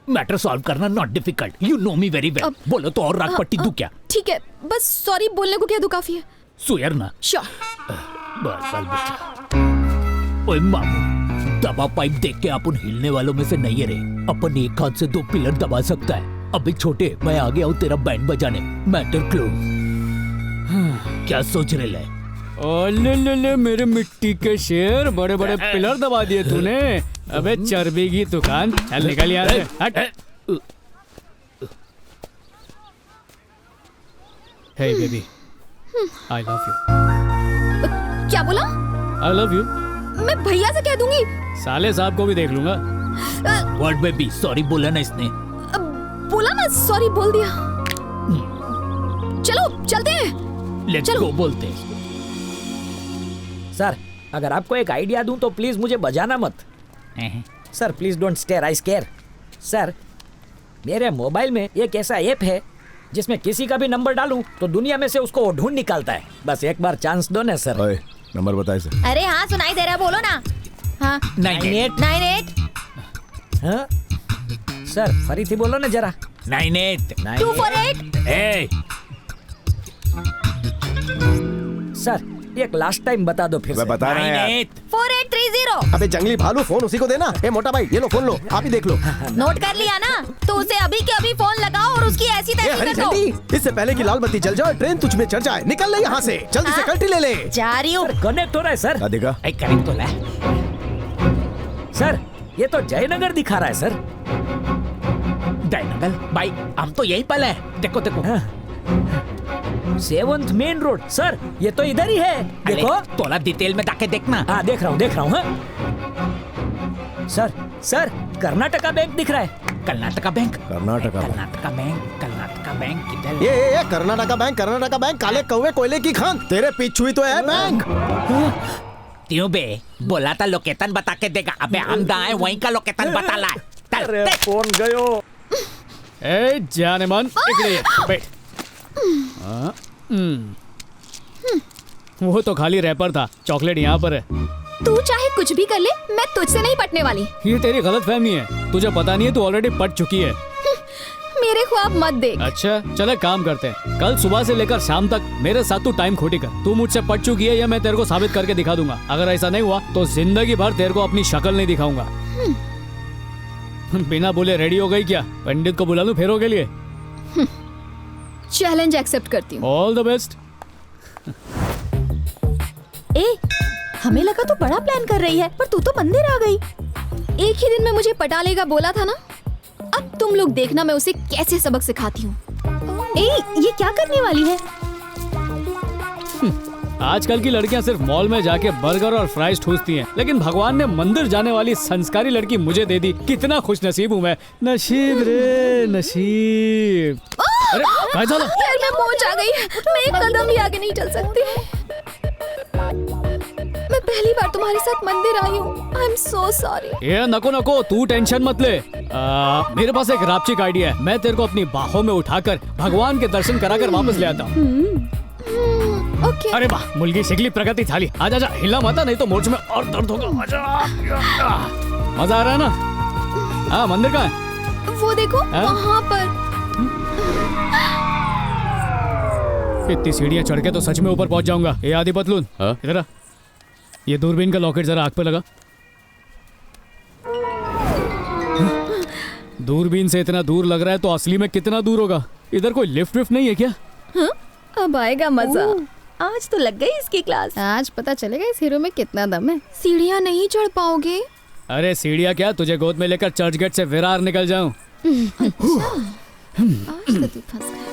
मैटर सॉल्व करना not difficult, you know me very well. बोलो तो और राग पट्टी दूं क्या? ठीक है, बस सॉरी बोलने को कह दूं काफी है। सुयर ना। श्योर। बाल बच्चा। ओए मामू, दबा पाइप देख के अपन हिलने वालों में से नहीं है रे। अपन एक हाथ से 2 पिलर दबा सकता है। अबे छोटे, मैं आ गया हूँ तेरा बैंड बजाने। Matter close. क्या सोच रहे ले? ले मेरे मिट्टी के शेर, बड़े बड़े पिलर दबा दिए तूने। अबे चर्बी की दुकान, चल निकल यहाँ से। हट। हे बेबी, आई लव यू। क्या बोला? I love you. मैं भैया से कह दूंगी। साले साहब को भी देख लूंगा। What baby? सॉरी बोला ना इसने। बोला ना, सॉरी बोल दिया। चलो चलते हैं। लेट्स गो बोलते हैं। सर, अगर आपको एक आइडिया दूं तो प्लीज मुझे बजाना मत। Sir please don't stare, I scare. Sir, मेरे मोबाइल में एक ऐसा ऐप है जिसमें किसी का भी नंबर डालूं तो दुनिया में से उसको ढूंढ निकालता है। बस एक बार चांस दो ना सर। ओए, नंबर बताए सर। अरे हाँ, सुनाई दे रहा है, बोलो ना। हाँ 98 हाँ सर, फरीથી बोलो ना जरा। 98 248। ए सर, एक लास्ट टाइम बता दो फिर से। बता रहा है यार। 4830। अबे जंगली भालू, फोन उसी को देना। ए मोटा भाई, ये लो फोन, लो आप ही देख लो। नोट कर लिया ना? तो उसे अभी के अभी फोन लगाओ और उसकी ऐसी तैसी कर दो। इससे पहले कि लाल बत्ती जल जाए, ट्रेन तुझ में चढ़ जाए। निकल ले यहाँ से, जल्दी से कल्टी ले ले। जा रही हूँ। कनेक्ट हो रहा है सर। देखा? कनेक्ट तो ला। सर, ये तो जयनगर दिखा रहा है सर। जयनगर भाई, हम तो यही पल है। देखो देखो। 7th main road. सर, ये तो इधर ही है। देखो थोड़ा डिटेल में जाके देखना। हाँ देख रहा हूँ। सर सर, कर्नाटका बैंक दिख रहा है। कर्नाटका बैंक कर्नाटका बैंक किधर? ये कर्नाटका बैंक काले कौवे कोयले की खान। तेरे पीछू ही तो है बैंक। क्यों बे? बोला था लोकेशन बता के देगा। अबे हम जहाँ हैं वहीं का लोकेशन बता ला। अरे फोन गयो। ए जाने मन, इकडे बैठ। वो तो खाली रैपर था, चॉकलेट यहाँ पर है। तू चाहे कुछ भी कर ले, मैं तुझसे नहीं पटने वाली। ये तेरी गलतफहमी है, तुझे पता नहीं है, तू ऑलरेडी पट चुकी है। मेरे ख्वाब मत देख। अच्छा चल एक काम करते हैं, कल सुबह से लेकर शाम तक मेरे साथ तू टाइम खोटी कर। तू मुझसे पट चुकी है या मैं तेरे को साबित करके दिखा दूंगा। अगर ऐसा नहीं हुआ तो जिंदगी भर तेरे को अपनी शक्ल नहीं दिखाऊंगा। बिना बोले रेडी हो गई क्या? पंडित को बुला लूं फेरों के लिए? चैलेंज एक्सेप्ट करती हूँ। All the best. ए, हमें लगा तू बड़ा प्लान कर रही है, पर तू तो मंदिर आ गई। एक ही दिन में मुझे पटा लेगा बोला था ना। अब तुम लोग देखना मैं उसे कैसे सबक सिखाती हूँ। ए, ये क्या करने वाली है? आजकल की लड़कियां सिर्फ मॉल में जाके बर्गर और फ्राइज ठूसती हैं, लेकिन भगवान ने मंदिर जाने वाली संस्कारी लड़की मुझे दे दी। कितना खुश नसीब हूँ मैं। नसीब रे नसीब। अरे क्या चला? यार मैं पहुंच आ गई। मैं एक कदम भी आगे नहीं चल सकती। मैं पहली बार तुम्हारे साथ मंदिर आई हूँ। I am so sorry. ये नको नको, तू टेंशन मत ले। मेरे पास एक रापचिक आइडिया है। मैं तेरे को अपनी बाहों में उठाकर भगवान के दर्शन कराकर वापस ले आता हूँ। ओके। अरे वाह, मुलगी शिकली प्रगति थाली। आजा जा, हिला माता, नहीं तो मोर्च में और दर्द होगा। आजा। मजा आ रहा है ना? हाँ, मंदिर कहाँ है? वो देखो वहाँ पर। इतनी सीढ़ियाँ चढ़ के तो सच में ऊपर पहुंच जाऊंगा। ये आदि पतलून, इधर आ। ये दूरबीन का लॉकेट जरा आग पे लगा। दूरबीन से इतना दूर लग रहा है तो असली में कितना दूर होगा? इधर कोई लिफ्ट विफ्ट नहीं है क्या? हाँ? अब आएगा मजा। आज तो लग गई इसकी क्लास। आज पता चलेगा इस हीरो में कितना दम है। सीढ़ियाँ नहीं चढ़ पाओगे? अरे सीढ़ियाँ क्या, तुझे गोद में लेकर चर्च गेट से विरार निकल जाऊं। अच्छा। आज तो तू फंस गया।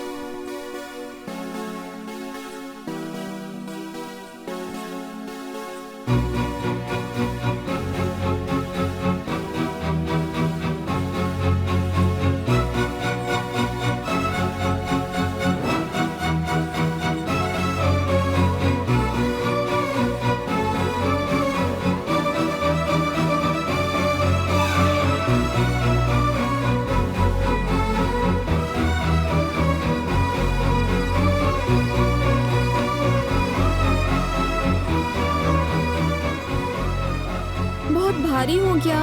भारी हो गया।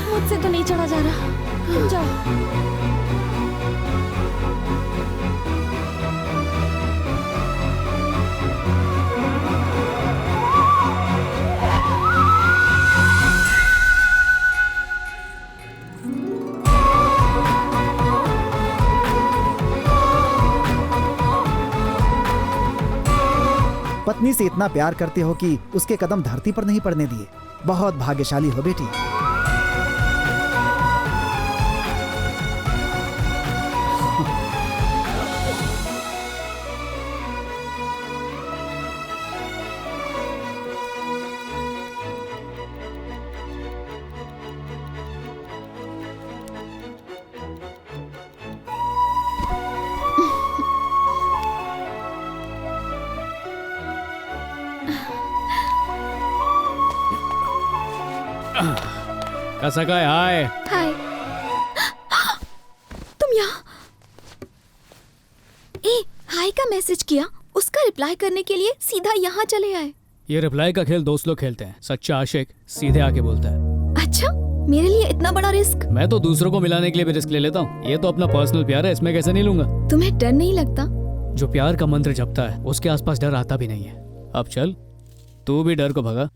मुझसे तो नहीं चढ़ा जा रहा। तुम जाओ। पत्नी से इतना प्यार करते हो कि उसके कदम धरती पर नहीं पड़ने दिए। बहुत भाग्यशाली हो बेटी। कैसा का है? हाय। हाय। तुम यहाँ? हाय का मैसेज किया, उसका रिप्लाई करने के लिए सीधा यहाँ चले आए। ये रिप्लाई का खेल दोस्त लोग खेलते हैं। सच्चा आशिक सीधे आके बोलता है। अच्छा, मेरे लिए इतना बड़ा रिस्क? मैं तो दूसरों को मिलाने के लिए भी रिस्क ले लेता हूँ। ये तो अपना पर्सनल प्यार है, इसमें कैसे नहीं लूंगा। तुम्हें डर नहीं लगता? जो प्यार का मंत्र जपता है उसके आसपास डर आता भी नहीं है। अब चल, तू भी डर को भगा।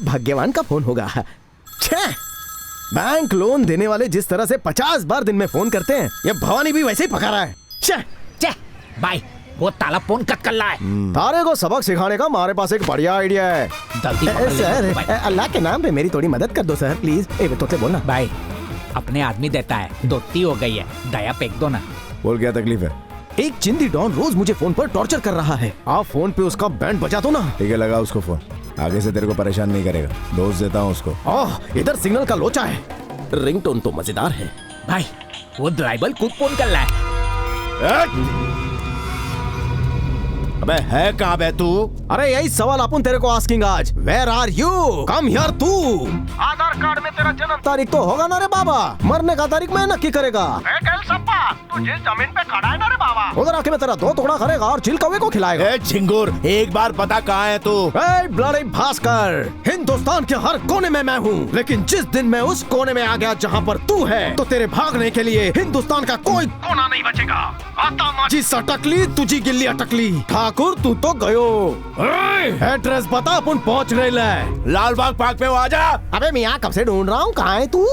भाग्यवान का फोन होगा। बैंक लोन देने वाले जिस तरह से 50 बार दिन में फोन करते हैं, ये भवानी भी वैसे ही पका रहा है। भाई, वो ताला फोन कट कर रहा है। तारे को सबक सिखाने का हमारे पास एक बढ़िया आइडिया है। सर, अल्लाह के नाम पे मेरी थोड़ी मदद कर दो सर, प्लीज। तो से बोलना। भाई, अपने आदमी देता है, दोस्ती हो गई है, दया फेंक दो ना। बोल, क्या तकलीफ है? एक चिंदी डॉन रोज मुझे फोन पर टॉर्चर कर रहा है। आप फोन पे उसका बैंड बजा दो ना। ठीक है, लगा उसको फोन। आगे से तेरे को परेशान नहीं करेगा। दोस्त देता हूँ उसको। इधर सिग्नल का लोचा है। रिंगटोन तो मजेदार है। भाई, वो ड्राइवर खुद फोन कर रहा है। अबे है कहाँ बे तू? अरे यही सवाल अपन तेरे को आस्किंग आज। Where are you? Come here तू। आधार कार्ड में तेरा जन्म तारीख तो होगा ना रे बाबा। मरने का तारीख मैं नक्की करेगा। तू जिस जमीन पे खड़ा है ना रे बाबा, उधर आके मैं तेरा 2 टुकड़ा करेगा और चिल कौवे को खिलाएगा। झिंगुर, एक बार पता कहाँ है तू? ब्लडी भास्कर, हिंदुस्तान के हर कोने में मैं हूँ, लेकिन जिस दिन मैं उस कोने में आ गया जहाँ पर तू है, तो तेरे भागने के लिए हिंदुस्तान का कोई कोना नहीं बचेगा। आता माची सटकली, तुझी गिल्ली अटकली। ठाकुर तू तो गयो। एड्रेस बता, अपन पहुँच रहे ले। लाल बाग पार्क पे आ जा। अबे मियाँ, कब से ढूंढ रहा हूँ, कहाँ है तू?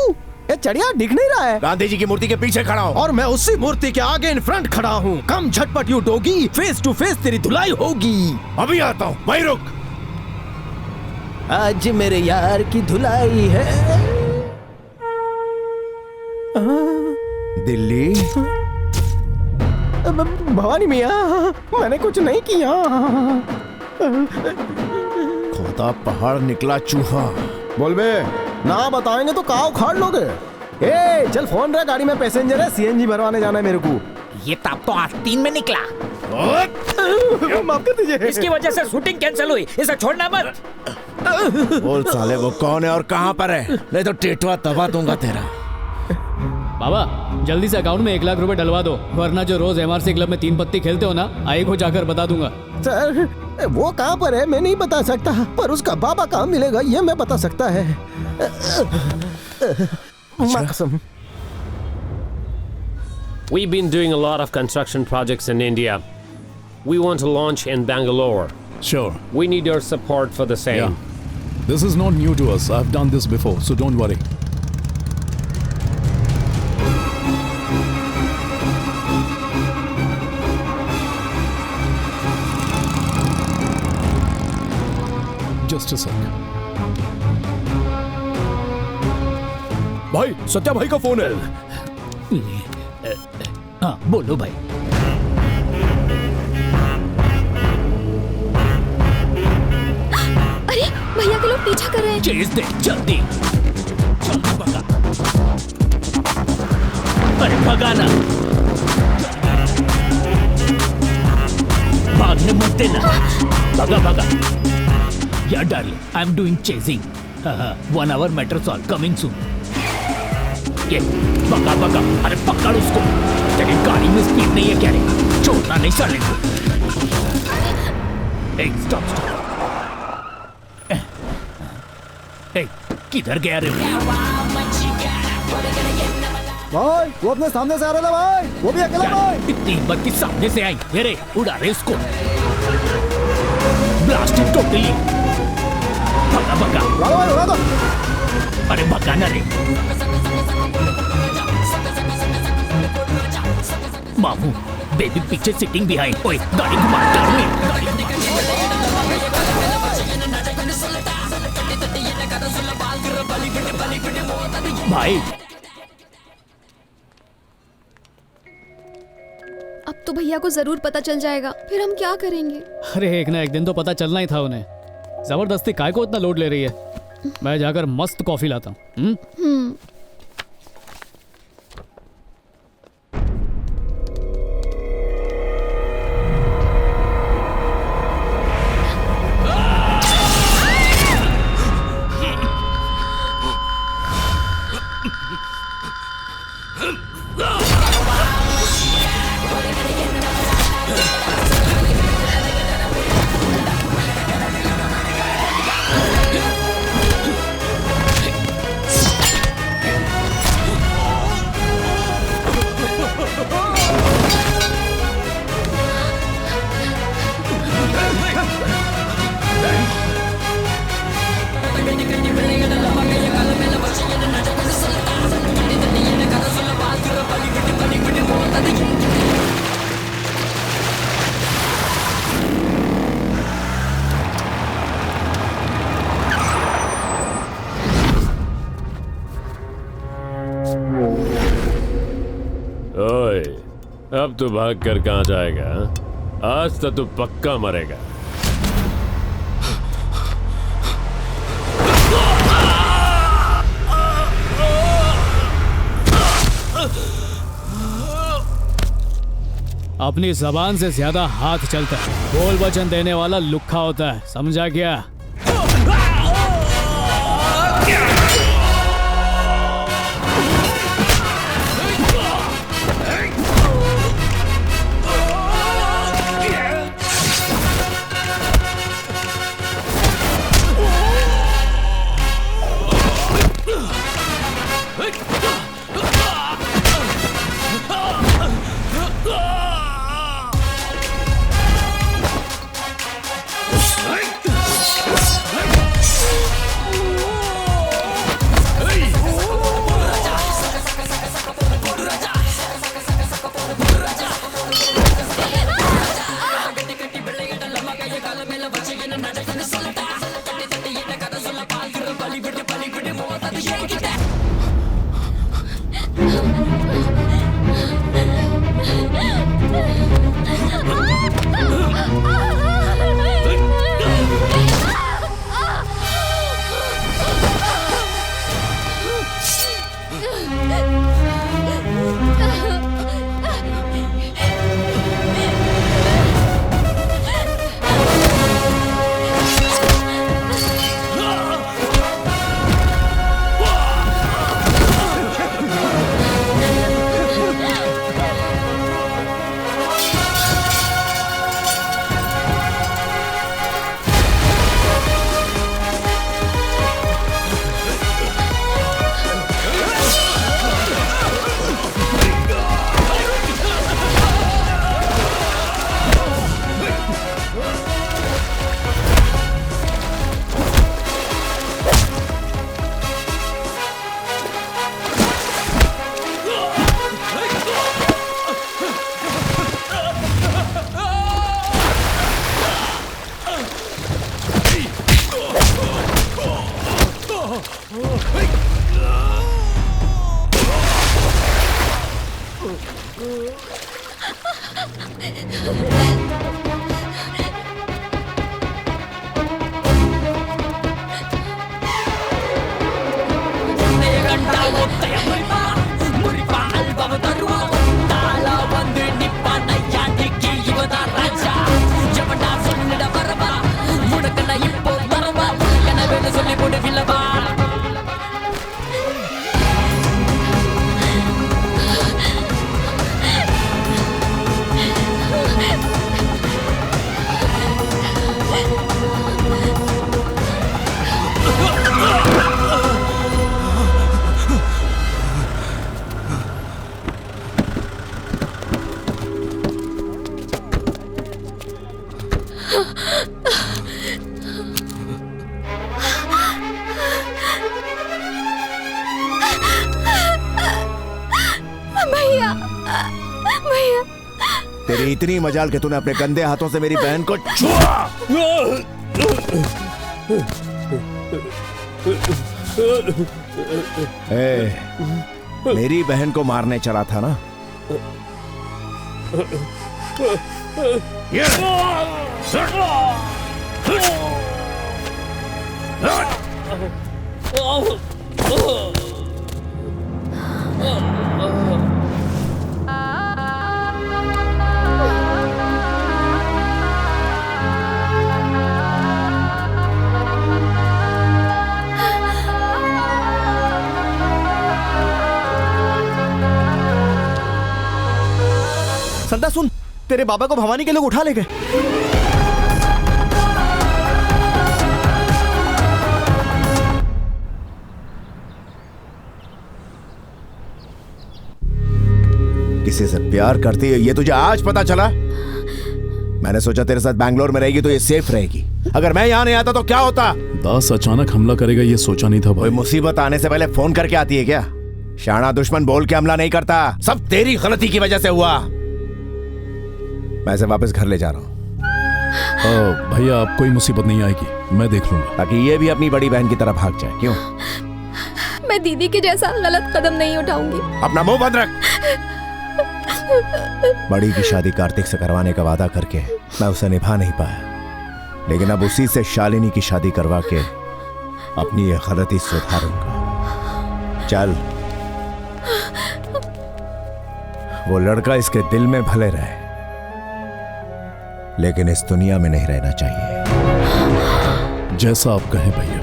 ये चढ़िया दिख नहीं रहा है। गांधी जी की मूर्ति के पीछे खड़ा हूँ। और मैं उसी मूर्ति के आगे इन फ्रंट खड़ा हूँ। कम झटपट you doggy, face to face तेरी धुलाई होगी। अभी आता हूँ, वहीं रुक। आज मेरे यार की धुलाई है। दिल्ली। भवानी मियाँ, मैंने कुछ नहीं किया। खोदा पहाड़ निकला चूहा। बोल बे। ना बताएंगे तो कहाँ उखाड़ लोगे। ए चल फोन रहा, गाड़ी में पैसेंजर है, सीएनजी भरवाने जाना है मेरे को। ये ताप तो 8-3 में निकला। माफ कर दीजिए। इसकी वजह से शूटिंग कैंसिल हुई, इसे छोड़ना मत। बोल साले वो कौन है और कहाँ पर है, नहीं तो टेटवा दबा दूंगा तेरा। बाबा जल्दी से अकाउंट में 1 लाख रुपए डलवा दो, वरना जो रोज एमआरसी क्लब में 3 पत्ती खेलते हो ना, आई को जाकर बता दूंगा। सर वो कहाँ पर है मैं नहीं बता सकता, पर उसका बाबा कहाँ मिलेगा ये मैं बता सकता है। कसम। We've been doing a lot of construction projects in India. We want to launch in Bangalore. Sure. We need your support for the same. Yeah. This is not new to us. I've done this before, so don't worry. Just a sec. भाई सत्या भाई का phone है। हाँ बोलो भाई। अरे भैया के लोग पीछा कर रहे हैं। चेज दे जल्दी, जल्दी भगा। अरे भगाना, भागने मत देना, भगा भगा। या darling, I am doing chasing. 1 hour matter solve, coming soon. ये भगा भगा, अरे पकड़ उसको। तेरी गाड़ी में स्पीड नहीं है क्या रे? छोड़ना नहीं चलेगा। Stop stop. किधर गया रे? भाई वो अपने सामने से आ रहा था भाई, वो भी अकेला भाई। इतनी हिम्मत की सामने से आई, ये रे उड़ा रे उसको। Blast it totally. भगा भगा। उड़ा दो। अरे भगा ना रे। मामू बेबी पीछे सिटिंग बिहाइंड। ओए गाड़ी घुमा, गाड़ी भाई। अब तो भैया को जरूर पता चल जाएगा, फिर हम क्या करेंगे? अरे एक ना एक दिन तो पता चलना ही था उन्हें। जबरदस्ती काय को इतना लोड ले रही है? मैं जाकर मस्त कॉफी लाता हूँ। ओए, अब तू भाग कर कहाँ जाएगा? आज तो तू पक्का मरेगा। अपनी जबान से ज्यादा हाथ चलता है, बोल वचन देने वाला लुक्खा होता है, समझा क्या? भैया भैया तेरी इतनी मजाल कि तूने अपने गंदे हाथों से मेरी बहन को छुआ। मेरी बहन को मारने चला था ना? संता सुन, तेरे बाबा को भवानी के लोग उठा ले गए। किसी से प्यार करती है ये तुझे आज पता चला? मैंने सोचा तेरे साथ बैंगलोर में रहेगी तो ये सेफ रहेगी। अगर मैं यहाँ नहीं आता तो क्या होता? दास अचानक हमला करेगा ये सोचा नहीं था भाई। कोई मुसीबत आने से पहले फोन करके आती है क्या? शाना दुश्मन बोल के हमला नहीं करता, सब तेरी गलती की वजह से हुआ। मैं इसे वापस घर ले जा रहा हूँ। भैया आप कोई मुसीबत नहीं आएगी, मैं देख लूंगा। ताकि ये भी अपनी बड़ी बहन की तरह भाग जाए। क्यों? मैं दीदी के जैसा गलत कदम नहीं उठाऊंगी। अपना मुंह बंद रख। बड़ी की शादी कार्तिक से करवाने का वादा करके मैं उसे निभा नहीं पाया, लेकिन अब उसी से शालिनी की शादी करवा के अपनी ये गलती सुधारूंगा। चल, वो लड़का इसके दिल में भले रहे, लेकिन इस दुनिया में नहीं रहना चाहिए। जैसा आप कहें भैया।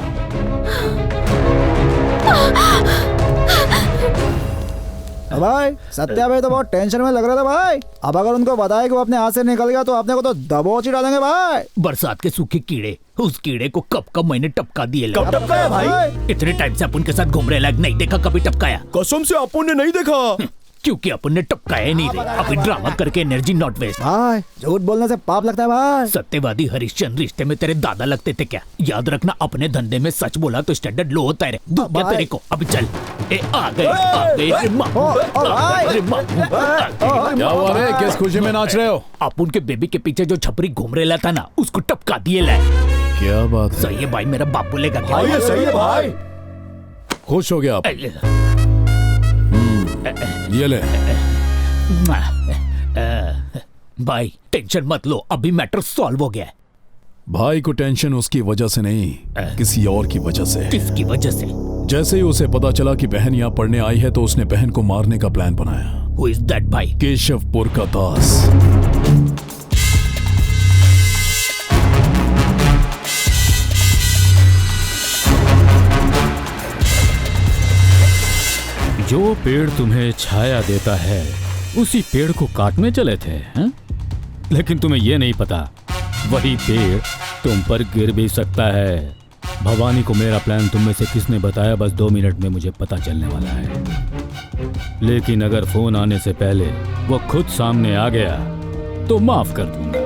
भाई सत्या भाई तो बहुत टेंशन में लग रहा था भाई। अब अगर उनको बताया कि वो अपने हाथ से निकल गया तो अपने को तो दबोच ही डालेंगे भाई। बरसात के सूखे कीड़े, उस कीड़े को कब मैंने टपका दिए। कब टपकाया भाई? इतने टाइम से अपन के साथ घूम रहे, लायक नहीं देखा कभी टपकाया। कसम से अपन ने नहीं देखा, क्योंकि अपन ने टपकाया नहीं रे। अभी ड्रामा करके एनर्जी नॉट वेस्ट। भाई झूठ बोलने से पाप लगता है भाई। सत्यवादी हरिश्चंद्र रिश्ते में तेरे दादा लगते थे क्या? याद रखना, अपने धंधे में सच बोला तो स्टैंडर्ड लो होता है रे। दूं क्या तेरे को? अभी चल। आ गए क्या हुआ रे? किस खुशी में नाच रहे हो? अपन के बेबी के पीछे जो छपरी घूम रहा था ना, उसको टपका दिए लाए। क्या बात? सही है भाई, मेरा बाप बोलेगा क्या? भाई ये सही है भाई। खुश हो गया आप? ये ले। भाई टेंशन मत लो, अभी मैटर सॉल्व हो गया है। भाई को टेंशन उसकी वजह से नहीं, किसी और की वजह से। किसकी वजह से? जैसे ही उसे पता चला कि बहन यहाँ पढ़ने आई है तो उसने बहन को मारने का प्लान बनाया। Who is that भाई? केशवपुर का दास। जो पेड़ तुम्हें छाया देता है उसी पेड़ को काटने चले थे हैं? लेकिन तुम्हें यह नहीं पता वही पेड़ तुम पर गिर भी सकता है। भवानी को मेरा प्लान तुम में से किसने बताया, बस 2 मिनट में मुझे पता चलने वाला है। लेकिन अगर फोन आने से पहले वो खुद सामने आ गया तो माफ कर दूंगा।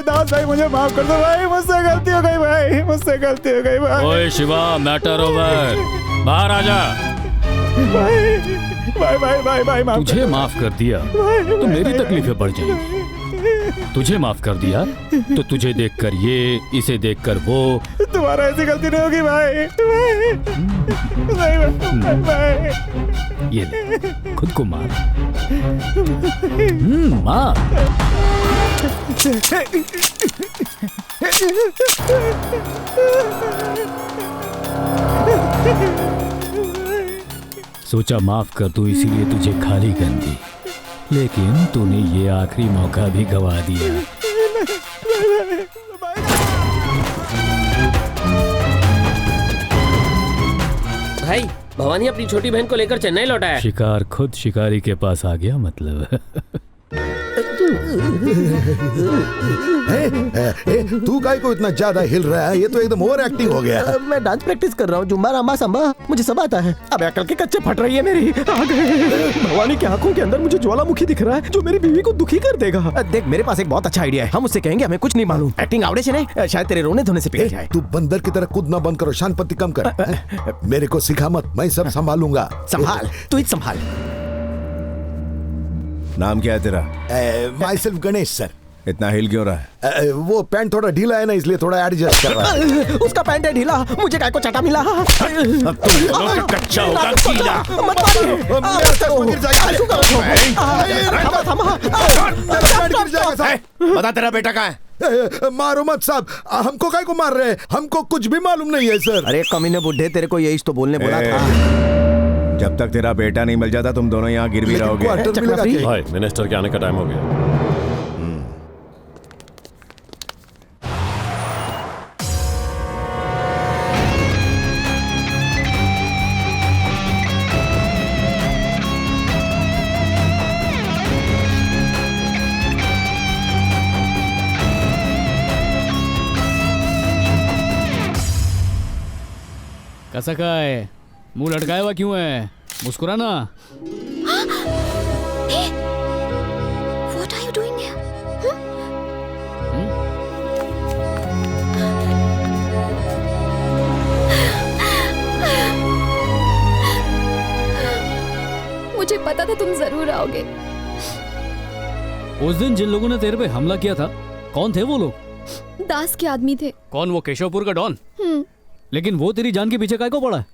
दास भाई मुझे माफ कर दो भाई, मुझसे गलती हो गई भाई, मुझसे गलती हो गई भाई। ओए शिवा, मैटर ओवर, बाहर आ जा। भाई भाई भाई भाई माफ तुझे माफ कर दिया तो मेरी तकलीफें बढ़ जाएंगी। तुझे माफ कर दिया तो तुझे देखकर ये, इसे देखकर वो। तुम्हारा ऐसी गलती नहीं होगी भाई, भाई। ये ले, खुद को मार। मार। सोचा माफ कर दूं इसीलिए तुझे खाली कर दी, लेकिन तूने ये आखिरी मौका भी गवा दिया। भाई भवानी अपनी छोटी बहन को लेकर चेन्नई लौटा है। शिकार खुद शिकारी के पास आ गया मतलब। तू काय को इतना ज्यादा हिल रहा है? ये तो एकदम ओवर एक्टिंग हो गया। मैं डांस प्रैक्टिस कर रहा हूँ, जुम्बा रामा सांबा मुझे सब आता है। अब अकल के कच्चे फट रही है मेरी। आ गए। भवानी की आंखों के अंदर मुझे ज्वालामुखी दिख रहा है जो मेरी बीवी को दुखी कर देगा। देख मेरे पास एक बहुत अच्छा आइडिया है, हम उससे कहेंगे हमें कुछ नहीं मालूम, एक्टिंग आवड़े से नहीं, शायद तेरे रोने धोने से पिघल जाए। तू बंदर की तरह कूदना बंद करो, शांति कम कर। मेरे को सिखा मत, मैं सब संभालूंगा। संभाल, तू ही संभाल। नाम क्या है तेरा? My self Ganesh sir. इतना हिल क्यों रहा है? वो पैंट थोड़ा ढीला है ना, इसलिए थोड़ा एडजस्ट कर रहा है। उसका पैंट है ढीला, मुझे काय को चटा मिला। अब तुम दोनों का कच्चा होगा गीला। मत बता तेरा बेटा कहाँ है? मारो मत साहब, हमको काय को मार रहे हैं? हमको कुछ भी मालूम नहीं है सर। अरे कमीने बुड्ढे, तेरे को यही तो बोलने बोला था। जब तक तेरा बेटा नहीं मिल जाता तुम दोनों यहाँ गिर भी रहोगे। भाई मिनिस्टर के आने का टाइम हो गया। कैसा का है? मुंह लटकाया हुआ क्यों है? मुस्कुराना। What are you doing here? मुझे पता था तुम जरूर आओगे। उस दिन जिन लोगों ने तेरे पे हमला किया था, कौन थे वो लोग? दास के आदमी थे। कौन? वो केशवपुर का डॉन? लेकिन वो तेरी जान के पीछे काय को पड़ा है?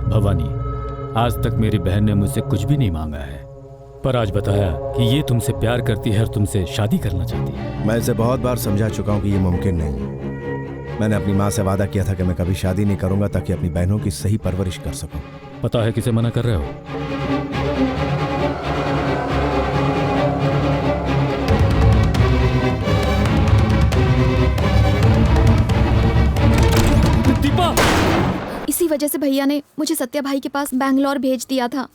भवानी, आज तक मेरी बहन ने मुझसे कुछ भी नहीं मांगा है, पर आज बताया कि ये तुमसे प्यार करती है और तुमसे शादी करना चाहती है। मैं इसे बहुत बार समझा चुका हूँ कि ये मुमकिन नहीं। मैंने अपनी माँ से वादा किया था कि मैं कभी शादी नहीं करूंगा ताकि अपनी बहनों की सही परवरिश कर सकूं। पता है किसे मना कर रहे हो? इसी वजह से भैया ने मुझे सत्या भाई के पास बैंगलोर भेज दिया था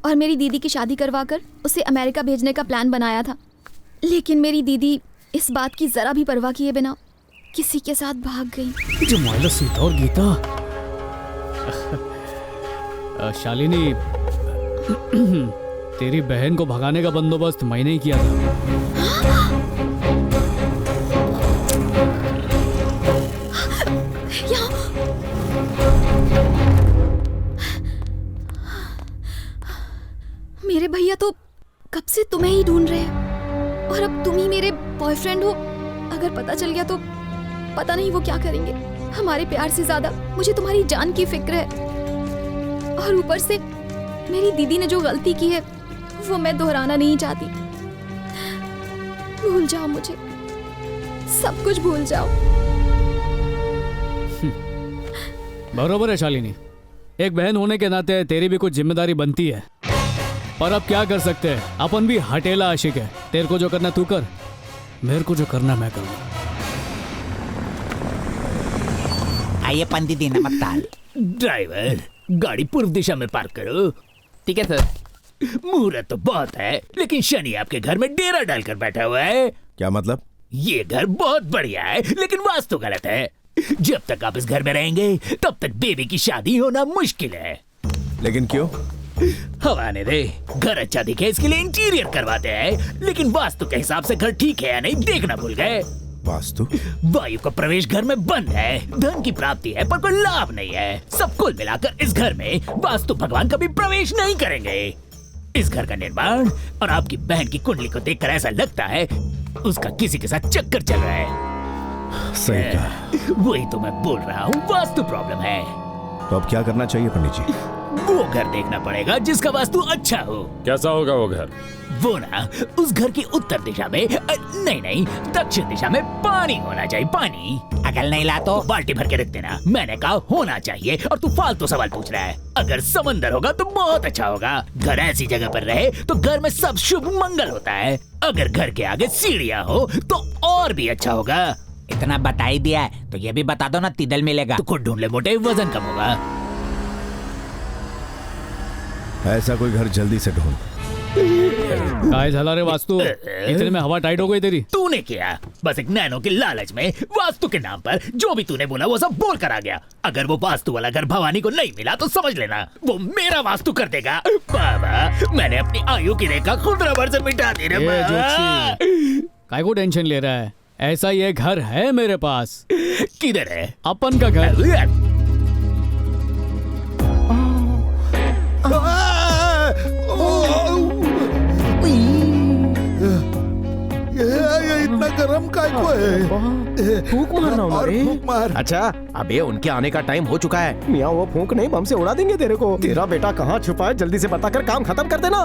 और मेरी दीदी की शादी करवाकर उसे अमेरिका भेजने का प्लान बनाया था। लेकिन मेरी दीदी इस बात की जरा भी परवाह किए बिना किसी के साथ भाग गई। जमाइला, सीता और गीता। शालिनी, तेरी बहन को भगाने का बंदोबस्त मैंने ही किया था। मेरे भैया तो कब से तुम्हें ही ढूंढ रहे हैं और अब तुम ही मेरे बॉयफ्रेंड हो। अगर पता चल गया तो पता नहीं वो क्या करेंगे। हमारे प्यार से ज्यादा मुझे तुम्हारी जान की फिक्र है और ऊपर से मेरी दीदी ने जो गलती की है वो मैं दोहराना नहीं चाहती। भूल जाओ मुझे, सब कुछ भूल जाओ। बरोबर है शालिनी, एक बहन होने के नाते तेरी भी कुछ जिम्मेदारी बनती है, पर अब क्या कर सकते हैं, अपन भी हटेला आशिक है। तेरे को जो करना तू कर, मेरे को जो करना मैं करूँगा। आइए पंदी देना मत टाल। ड्राइवर, गाड़ी पूर्व दिशा में पार्क करो। ठीक है सर। मुहूर्त तो बहुत है, लेकिन शनि आपके घर में डेरा डालकर बैठा हुआ है। क्या मतलब? ये घर बहुत बढ़िया है, लेकिन वास्तु गलत है। जब तक आप इस घर में रहेंगे तब तक बेबी की शादी होना मुश्किल है। लेकिन क्यों? हवा ने दे, घर अच्छा दिखे इसके लिए इंटीरियर करवाते हैं, लेकिन वास्तु के हिसाब से घर ठीक है या नहीं देखना भूल गए। वास्तु? वायु का प्रवेश घर में बंद है, धन की प्राप्ति है पर कोई लाभ नहीं है। सब कुल मिलाकर इस घर में वास्तु भगवान कभी प्रवेश नहीं करेंगे। इस घर का निर्माण और आपकी बहन की कुंडली को देखकर ऐसा लगता है उसका किसी के साथ चक्कर चल रहा है। सही कहा। वही तो मैं बोल रहा हूँ, वास्तु प्रॉब्लम है। तो अब क्या करना चाहिए पंडित जी? वो घर देखना पड़ेगा जिसका वास्तु अच्छा हो। कैसा होगा वो घर? वो ना, उस घर की उत्तर दिशा में नहीं दक्षिण दिशा में पानी होना चाहिए। पानी अगर नहीं ला तो बाल्टी भर के रख देना। मैंने कहा होना चाहिए और तू फालतू सवाल पूछ रहा है। अगर समंदर होगा तो बहुत अच्छा होगा। घर ऐसी जगह पर रहे तो घर में सब शुभ मंगल होता है। अगर घर के आगे सीढ़ियाँ हो तो और भी अच्छा होगा। इतना बता ही दिया है तो ये भी बता दो ना, तिदल मिलेगा। तो खुद ढूंढ ले मोटे, वजन कम होगा। ऐसा कोई घर जल्दी से ढूंढ। काय झाला रे वास्तु? इतने में हवा टाइट हो गई तेरी। तूने किया, बस एक नैनो के लालच में वास्तु के नाम पर जो भी तूने बोला वो सब बोल कर आ गया। अगर वो वास्तु वाला घर भवानी को नहीं मिला तो समझ लेना वो मेरा वास्तु कर देगा। बाबा, मैंने अपनी आयु की रेखा खुद रबर से मिटा दी रे बाबा। काय को टेंशन ले रहा है? ऐसा ये घर है मेरे पास। किधर है? अपन का घर। ये इतना गर्म काय को है? फूंक मार रहा हूँ और रे। फूंक मार। अच्छा, अबे उनके आने का टाइम हो चुका है। मियाँ वो फूंक नहीं, बम से उड़ा देंगे तेरे को। तेरा बेटा कहाँ छुपा है, जल्दी से बताकर काम खत्म कर देना।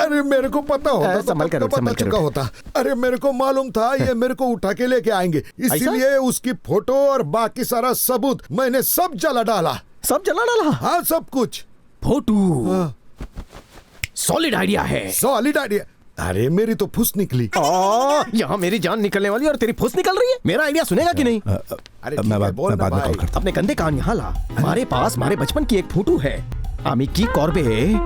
अरे मेरे को पता होता संभल कर, तो पता चुका होता। अरे मेरे को मालूम था ये मेरे को उठा के लेके आएंगे, इसीलिए उसकी फोटो और बाकी सारा सबूत मैंने सब जला डाला। सब जला डाला? हाँ, सब कुछ। फोटो सॉलिड आइडिया है। Solid idea? अरे मेरी तो फुस निकली। यहाँ मेरी जान निकलने वाली और तेरी फुस निकल रही है। मेरा आइडिया सुनेगा कि नहीं? अरे मैं बाद में कॉल करता। अपने कंधे कान यहाँ ला। हमारे पास हमारे बचपन की एक फोटो है। आमिकी कौरबे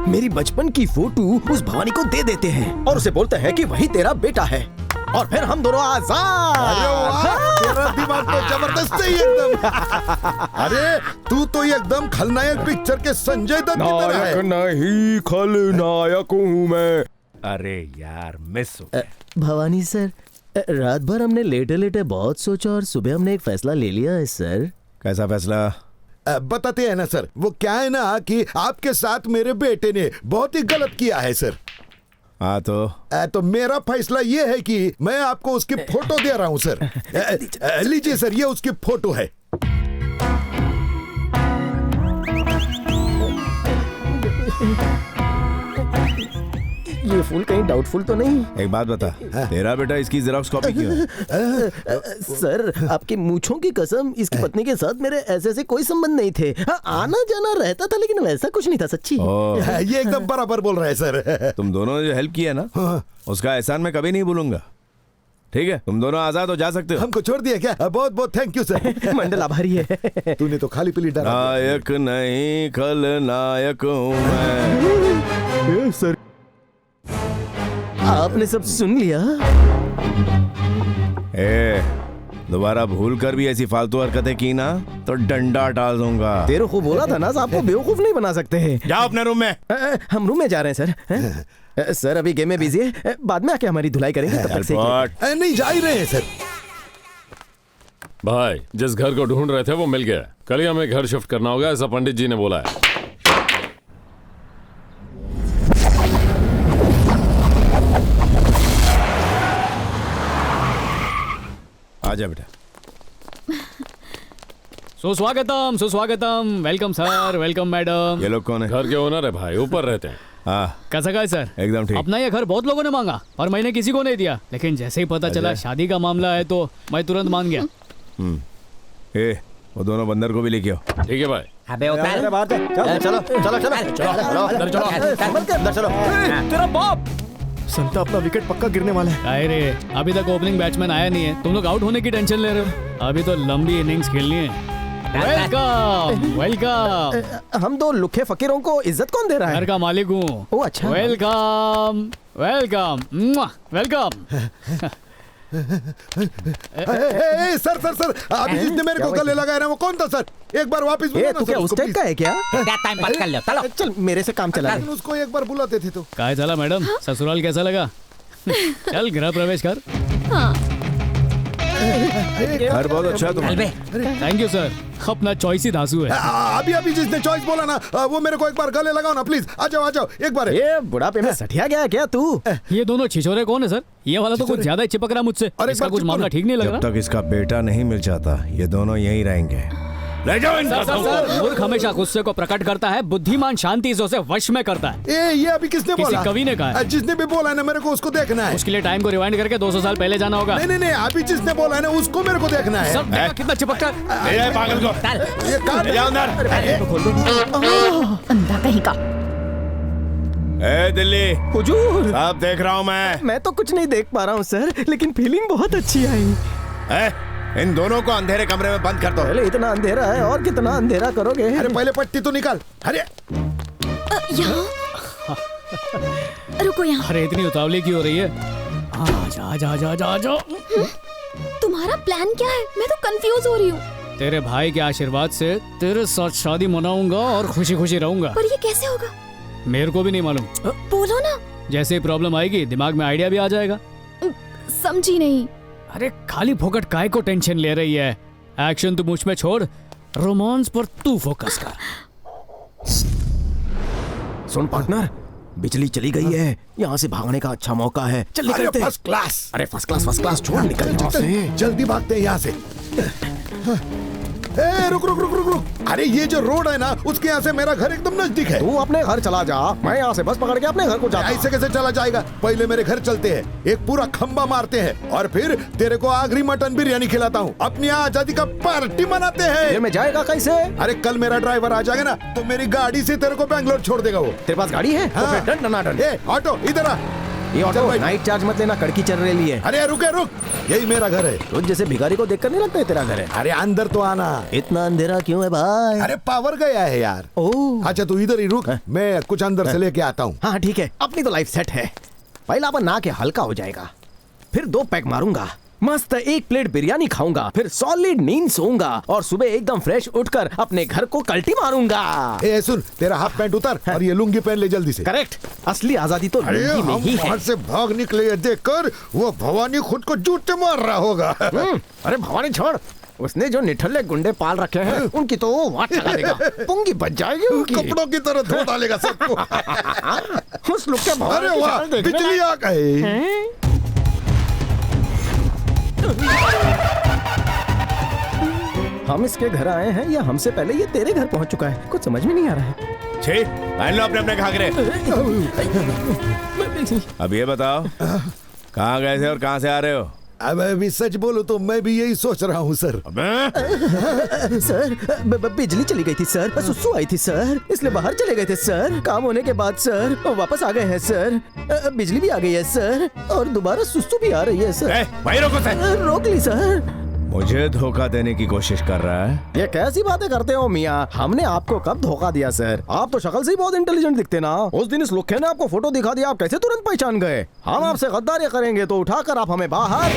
मेरी बचपन की फोटो उस भवानी को दे देते हैं और उसे बोलते हैं कि वही तेरा बेटा है और फिर हम दोनों आजाद। तेरा दिमाग तो जबरदस्त है एकदम। अरे तू तो एकदम खलनायक पिक्चर के संजय दत्त की तरह है। नहीं, खलनायक हूँ मैं। अरे यार मिस हो गया। भवानी सर, रात भर हमने लेटे लेटे बहुत सोचा और सुबह हमने एक फैसला ले लिया है सर। कैसा फैसला? बताते हैं ना सर। वो क्या है ना कि आपके साथ मेरे बेटे ने बहुत ही गलत किया है सर। हाँ तो मेरा फैसला ये है कि मैं आपको उसकी फोटो दे रहा हूँ सर। लीजिए सर, ये उसकी फोटो है। ये फूल कहीं डाउटफुल तो नहीं? एक बात बता, तेरा बेटा इसकी जेरॉक्स कॉपी क्यों है? सर, आपकी मूंछों की कसम, इसकी पत्नी के साथ मेरे ऐसे कोई संबंध नहीं थे। हाँ, आना जाना रहता था लेकिन वैसा कुछ नहीं था सच्ची। ये एकदम बराबर बोल रहे हैं सर। तुम दोनों ने जो हेल्प किया ना, उसका एहसान मैं कभी नहीं भूलूंगा। ठीक है, तुम दोनों आजाद हो जा सकते हो। हमको छोड़ दिया क्या? बहुत बहुत थैंक यू सर। मंडल आभारी है। तूने तो खाली पीली डरा। नायक नहीं खलनायक हूँ मैं। सर, आपने सब सुन लिया? दोबारा भूल कर भी ऐसी फालतू हरकतें की ना तो डंडा डाल दूंगा। तेरे को बोला था ना, आपको बेवकूफ नहीं बना सकते हैं। जाओ अपने रूम में। हम रूम में जा रहे हैं सर। सर अभी गेम में बिजी है, बाद में आके हमारी धुलाई करेंगे। तब तक से नहीं जा ही रहे हैं सर। भाई, जिस घर को ढूंढ रहे थे वो मिल गया। कल ही हमें घर शिफ्ट करना होगा, ऐसा पंडित जी ने बोला है। आजा बेटा। सुस्वागतम, सुस्वागतम। Welcome sir, welcome madam. ये लोग कौन है? घर के ओनर है भाई, ऊपर रहते हैं। कैसा है सर? एकदम ठीक। अपना ये घर बहुत लोगों ने मांगा और मैंने किसी को नहीं दिया, लेकिन जैसे ही पता चला शादी का मामला है तो मैं तुरंत मान गया। वो दोनों बंदर को भी लेके आओ। ठीक है भाई। अबे उतार। चलो चलो चलो। तेरा बाप संता अपना विकेट पक्का गिरने वाला है। अरे अभी तक ओपनिंग बैट्समैन आया नहीं है, तुम लोग आउट होने की टेंशन ले रहे हो। अभी तो लंबी इनिंग्स खेलनी है। Welcome welcome. हम दो लुखे फकीरों को इज्जत कौन दे रहा है? घर का मालिक हूँ। ओ अच्छा। Welcome welcome welcome. Sir sir sir, अभी जिसने मेरे को गले लगाया ना वो कौन था सर? एक बार वापस बुलाना। तू क्या उस टाइप का है क्या? टाइम पास कर लो, चलो। चल मेरे से काम चला। उसको एक बार बुलाते थे तो। काय चला मैडम, ससुराल कैसा लगा? चल गृह प्रवेश कर। घर बहुत अच्छा है तुम्हारा। थैंक यू सर, अपना चॉइस ही धांसू है। अभी जिसने चॉइस बोला ना वो मेरे को एक बार गले लगाओ ना प्लीज। आ जाओ एक बार। ये बुढ़ापे में सठिया गया क्या तू? ये दोनों छिछोरे कौन है सर? ये वाला तो कुछ ज्यादा ही चिपक रहा मुझसे। इसका कुछ मामला ठीक नहीं लग रहा। जब तक इसका बेटा नहीं मिल जाता ये दोनों यहीं रहेंगे। ले जाओ इनको। सर, मूर्ख हमेशा गुस्से को प्रकट करता है, बुद्धिमान शांति से उसे वश में करता है। ये अभी किसने बोला? किसी कवि ने कहा है। जिसने भी बोला है ना मेरे को उसको देखना है। उसके लिए टाइम को रिवाइंड करके 200 साल पहले जाना होगा। नहीं अभी जिसने बोला है ना उसको मेरे को देखना है। सब कितना चिपकता है। पागल को ये ले जाओ अंदर। अंधा कहीं का। ए दिल्ली हुजूर, अब देख रहा हूँ मैं तो कुछ नहीं देख पा रहा हूँ सर, लेकिन फीलिंग बहुत अच्छी आई। इन दोनों को अंधेरे कमरे में बंद कर दो। पहले इतना अंधेरा है और कितना अंधेरा करोगे? अरे पहले पट्टी तो निकाल। अरे रुको यहाँ। अरे इतनी उतावली क्यों हो रही है? आ जाओ। तुम्हारा प्लान क्या है? मैं तो कंफ्यूज हो रही हूँ। तेरे भाई के आशीर्वाद से तेरे साथ शादी मनाऊंगा और खुशी खुशी रहूंगा। पर ये कैसे होगा? मेरे को भी नहीं मालूम। बोलो ना। जैसे ही प्रॉब्लम आएगी दिमाग में आइडिया भी आ जाएगा। समझी नहीं। अरे खाली फोकट काय को टेंशन ले रही है? एक्शन तू मुझ में छोड़, रोमांस पर तू फोकस कर। सुन पार्टनर, बिजली चली गई है, यहाँ से भागने का अच्छा मौका है। चल निकलते। First class. अरे फर्स्ट क्लास छोड़, निकल यहाँ से। जल्दी भागते हैं यहाँ से। रुक। अरे ये जो रोड है ना उसके यहाँ से मेरा घर एकदम नजदीक है। तू अपने घर चला जा, मैं यहाँ से बस पकड़ के अपने घर को जाता हूँ। ऐसे कैसे चला जाएगा? पहले मेरे घर चलते हैं, एक पूरा खंबा मारते हैं और फिर तेरे को आगरी मटन बिरयानी खिलाता हूँ। अपनी आजादी का पार्टी मनाते हैं। ये में जाएगा कैसे? अरे कल मेरा ड्राइवर आ जाएगा ना तो मेरी गाड़ी से तेरे को बैंगलोर छोड़ देगा वो। तेरे पास गाड़ी है? हाँ। तो डन। ऑटो इधर आ। ये ऑटो नाइट चार्ज मत लेना, कड़की चल रही है। अरे रुक, यही मेरा घर है। रोज जैसे भिखारी को देखकर नहीं लगता है तेरा घर है। अरे अंदर तो आना। इतना अंधेरा क्यों है भाई? अरे पावर गया है यार। अच्छा तू इधर ही रुक, मैं कुछ अंदर से लेके आता हूँ। हाँ ठीक है, अपनी तो लाइफ सेट है। पहला अपन नहा के हल्का हो जाएगा, फिर 2 पैक मारूंगा, मस्त 1 प्लेट बिरयानी खाऊंगा, फिर सॉलिड नींद सोऊंगा और सुबह एकदम फ्रेश उठकर अपने घर को कल्टी मारूंगा। ए सुन, तेरा हाफ पैंट उतार और ये लुंगी पहन ले जल्दी से। करेक्ट, असली आजादी तो लुंगी में ही है। वहाँ से भाग निकले देखकर वो भवानी खुद को जूते मार रहा होगा। अरे भवानी छोड़, उसने जो निठल्ले गुंडे पाल रखे हैं उनकी तो वाट चला देगा, पुंगी बच जाएगी उनकी। कपड़ों की तरह धो डालेगा सबको। उस लुक के भवानी। अरे वाह, बिजली आ गई। हम इसके घर आए हैं या हमसे पहले ये तेरे घर पहुंच चुका है? कुछ समझ में नहीं आ रहा है। छी, पहन लो अपने घाघरे। अब ये बताओ कहाँ गए थे और कहाँ से आ रहे हो? अब अभी सच बोलो तो मैं भी यही सोच रहा हूँ सर। सर बिजली चली गई थी सर, सुसु आई थी सर, इसलिए बाहर चले गए थे सर। काम होने के बाद सर वापस आ गए हैं सर। बिजली भी आ गई है सर और दोबारा सुसु भी आ रही है सर। भाई रोको सर। रोक ली सर। मुझे धोखा देने की कोशिश कर रहा है? ये कैसी बातें करते हो मियाँ? हमने आपको कब धोखा दिया सर? आप तो शक्ल से ही बहुत इंटेलिजेंट दिखते ना। उस दिन इस लुक्के ने आपको फोटो दिखा दिया, आप कैसे तुरंत पहचान गए? हम आपसे गद्दारी करेंगे तो उठाकर आप हमें बाहर।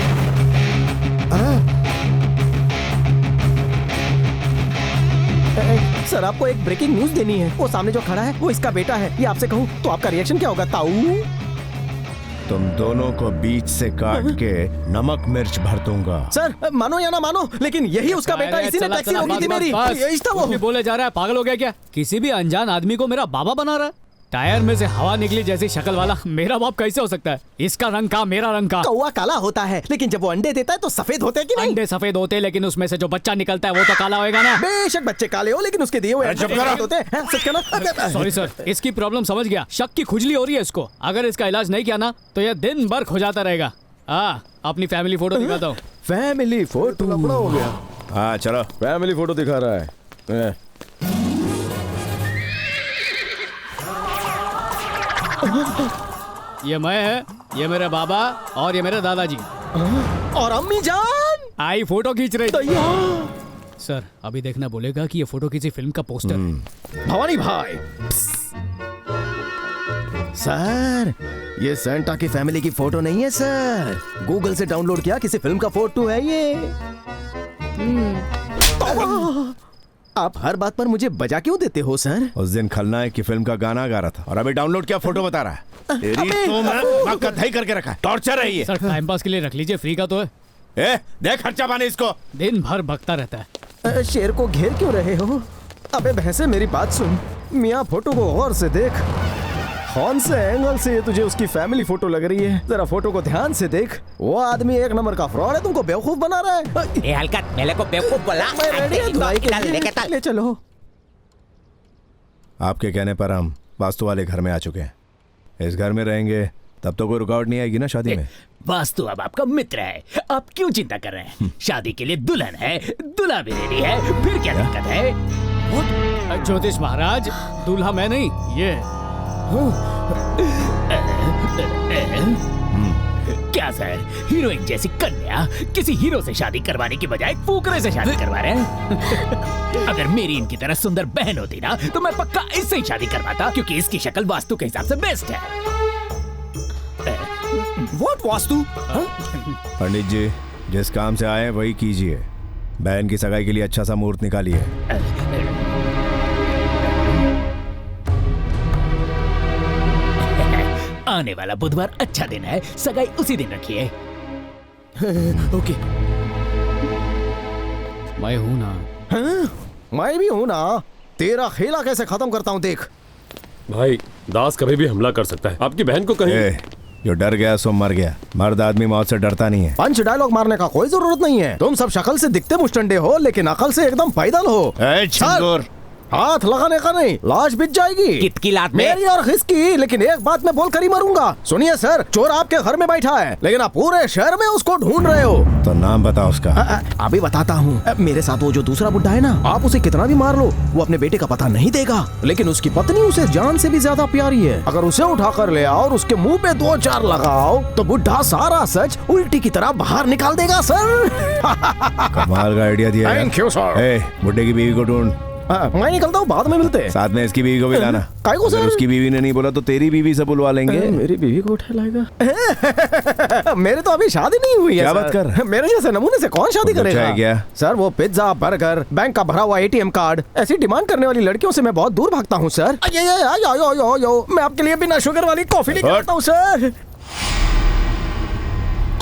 सर आपको एक ब्रेकिंग न्यूज देनी है। वो सामने जो खड़ा है वो इसका बेटा है। ये आपसे कहूँ तो आपका रिएक्शन क्या होगा ताऊ? तुम दोनों को बीच से काट के नमक मिर्च भर दूंगा। सर मानो या ना मानो, लेकिन यही उसका बेटा, इसी ने टैक्सी रोकी थी मेरी। यही था वो। बोले जा रहा है, पागल हो गया क्या? किसी भी अनजान आदमी को मेरा बाबा बना रहा है। टायर में से हवा निकली जैसी शक्ल वाला मेरा बाप कैसे हो सकता है? इसका रंग का, मेरा रंग का। कौवा काला होता है लेकिन जब वो अंडे देता है तो सफेद होते हैं कि नहीं? अंडे सफेद होते हैं लेकिन उसमें से जो बच्चा निकलता है वो तो काला होएगा ना। बेशक बच्चे काले हो लेकिन उसके दिए हुए होते हैं। सच कहना। सॉरी सर, इसकी प्रॉब्लम समझ गया। शक की खुजली हो रही है इसको। अगर इसका इलाज नहीं किया ना तो ये दिन भर खुजाता रहेगा। अपनी फैमिली फोटो दिखाता हूँ। फैमिली फोटो हो गया। हाँ चलो, फैमिली फोटो दिखा रहा है। ये मैं है, ये मेरे बाबा और ये मेरे दादाजी और अम्मी जान आई फोटो खींच रही। सर अभी देखना बोलेगा कि ये फोटो किसी फिल्म का पोस्टर है। भवानी भाई। सर ये सेंटा की फैमिली की फोटो नहीं है सर, गूगल से डाउनलोड किया किसी फिल्म का फोटो है ये। आप हर बात पर मुझे बजा क्यों देते हो सर? उस दिन खलनायक की फिल्म का गाना गा रहा था और अभी डाउनलोड क्या फोटो बता रहा है? तेरी तो मैं करके रखा है। टॉर्चर है ये। सर टाइम पास के लिए रख लीजिए, फ्री का तो है। देख खर्चा पानी इसको। दिन भर भगता रहता है। शेर को घेर क्यों रहे हो? अबे भैंसे मेरी बात सुन, मियाँ फोटो को गौर से देख। कौन से एंगल से तुझे उसकी फैमिली फोटो लग रही है? जरा फोटो को ध्यान से देख। वो आदमी एक नंबर का फ्रॉड है, तुमको बेवकूफ बना रहा है। ए हलकत, मेरे को बेवकूफ बोला। मैं रेडी हूं धुलाई के लिए। ले चलो। आपके कहने पर हम वास्तु वाले घर में आ चुके हैं। इस घर में रहेंगे तब तो कोई रुकावट नहीं आएगी ना शादी में। वास्तु अब आपका मित्र है, आप क्यों चिंता कर रहे हैं? शादी के लिए दुल्हन है, दूल्हा भी रेडी है, फिर क्या दिक्कत है? ज्योतिष महाराज, दूल्हा मैं नहीं, ये क्या सर, हीरोइन जैसी कन्या किसी हीरो से शादी करवाने की बजाय फूकरे से शादी करवा रहे हैं? अगर मेरी इनकी तरह सुंदर बहन होती ना तो मैं पक्का इससे ही शादी करवाता, क्योंकि इसकी शक्ल वास्तु के हिसाब से बेस्ट है। व्हाट वास्तु? पंडित जी, जिस काम से आए वही कीजिए। बहन की सगाई के लिए अच्छा सा मुहूर्त निकालिए। आने वाला बुधवार अच्छा दिन है, सगाई उसी दिन रखिए। ओके। मैं हूं ना। मैं भी हूं ना। तेरा खेला कैसे खत्म करता हूं देख। भाई, दास कभी भी हमला कर सकता है। आपकी बहन को कहीं जो डर गया सो मर गया। मर्द आदमी मौत से डरता नहीं है। पंच डायलॉग मारने का कोई जरूरत नहीं है। तुम सब शक्ल से दिखते मुस्टंडे हो, लेकिन अकल से एकदम पैदल हो। सर, हाथ लगाने का नहीं, लाश बिछ जाएगी। कितकी लात में? मेरी और किसकी? लेकिन एक बात मैं बोलकर ही मरूंगा। सुनिए सर, चोर आपके घर में बैठा है, लेकिन आप पूरे शहर में उसको ढूंढ रहे हो। तो नाम बताओ उसका। अभी बताता हूँ। मेरे साथ वो जो दूसरा बुड्ढा है ना, आप उसे कितना भी मार लो, वो अपने बेटे का पता नहीं देगा। लेकिन उसकी पत्नी उसे जान से भी ज्यादा प्यारी है। अगर उसे उठा कर ले आओ और उसके मुंह पे 2-4 लगाओ तो बुड्ढा सारा सच उल्टी की तरह बाहर निकाल देगा सर। कमाल का आइडिया दिया। Thank you sir. बुड्ढे की बीवी को ढूंढ। मैं निकलता हूँ, बाद में मिलते हैं। साथ में इसकी बीवी को भी लाना। अगर उसकी बीवी ने नहीं बोला तो तेरी बीवी से बुलवा लेंगे। मेरी बीवी को उठा लाएगा। मेरे तो अभी शादी नहीं हुई है। क्या बात कर? मेरे जैसे नमूने से कौन शादी करेगा? क्या? सर वो पिज्जा, बर्गर, बैंक का भरा हुआ ATM कार्ड, ऐसी डिमांड करने वाली लड़कियों से मैं बहुत दूर भागता हूँ सर। मैं आपके लिए बिना शुगर वाली कॉफी लेकर आता हूँ सर।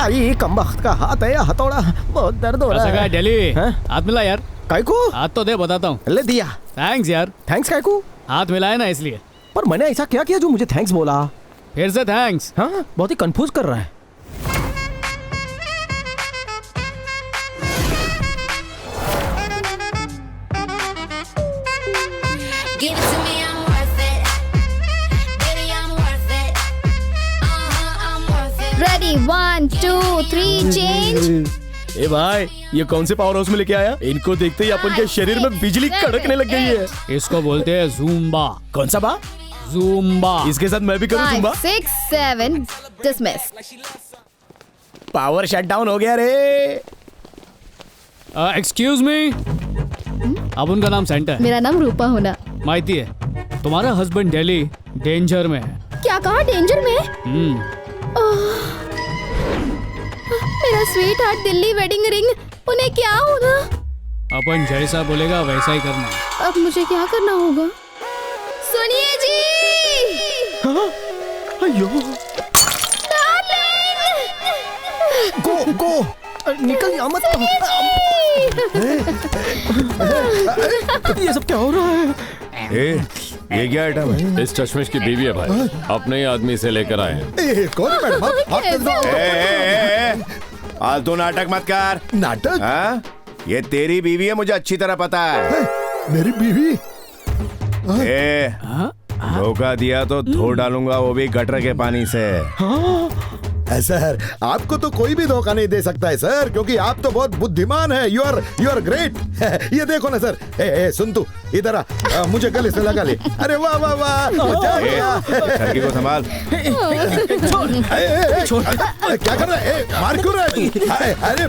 आई कमबख्त का हाथ है या हथौड़ा, बहुत दर्द हो रहा है। दिल्ली हाथ मिला यार। काय को? हाथ तो दे, बताता हूँ। ले दिया। थैंक्स यार। थैंक्स काय को? हाथ मिलाया ना इसलिए। पर मैंने ऐसा क्या किया जो मुझे थैंक्स बोला? फिर से थैंक्स। हाँ, बहुत ही कंफ्यूज कर रहा है। Ready, 1, 2, 3, change. ए भाई, ये कौन से पावर हाउस में लेके आया? इनको देखते ही अपन के शरीर में बिजली कड़कने लग गई है। इसको बोलते हैं ज़ूम्बा। कौन सा बा? ज़ूम्बा। इसके साथ मैं भी करूँ ज़ूम्बा? 5, 6, 7, dismiss. पावर शट डाउन हो गया रे। Excuse me. अब उनका नाम सेंटा है। मेरा नाम रूपा होना। माइती है। तुम्हारा हस्बैंड दिल्ली डेंजर में है। क्या कहा? डेंजर में? मेरा sweet heart Delhi wedding ring, उन्हें क्या होना? अपन जैसा बोलेगा वैसा ही करना। अब मुझे क्या करना होगा? सुनिए जी। अयो। गो निकल जा मत। ये सब क्या हो रहा है? ये क्या आइटम है? इस चश्मिश की बीवी है भाई, अपने ही आदमी से लेकर आए हैं। कौन है मैडम? फालतू नाटक मत कर। नाटक? हाँ? ये तेरी बीवी है, मुझे अच्छी तरह पता है। मेरी बीवी? धोखा दिया तो धो डालूंगा, वो भी गटर के पानी से। सर, आपको तो कोई भी धोखा नहीं दे सकता है सर, क्योंकि आप तो बहुत बुद्धिमान है। You are great. ये देखो ना सर। सुन तू, इधर आ, मुझे गले से लगा ले। अरे वाह वाह वाह। लड़की को संभाल। क्या कर रहा है? मार क्यों रहा है तू? अरे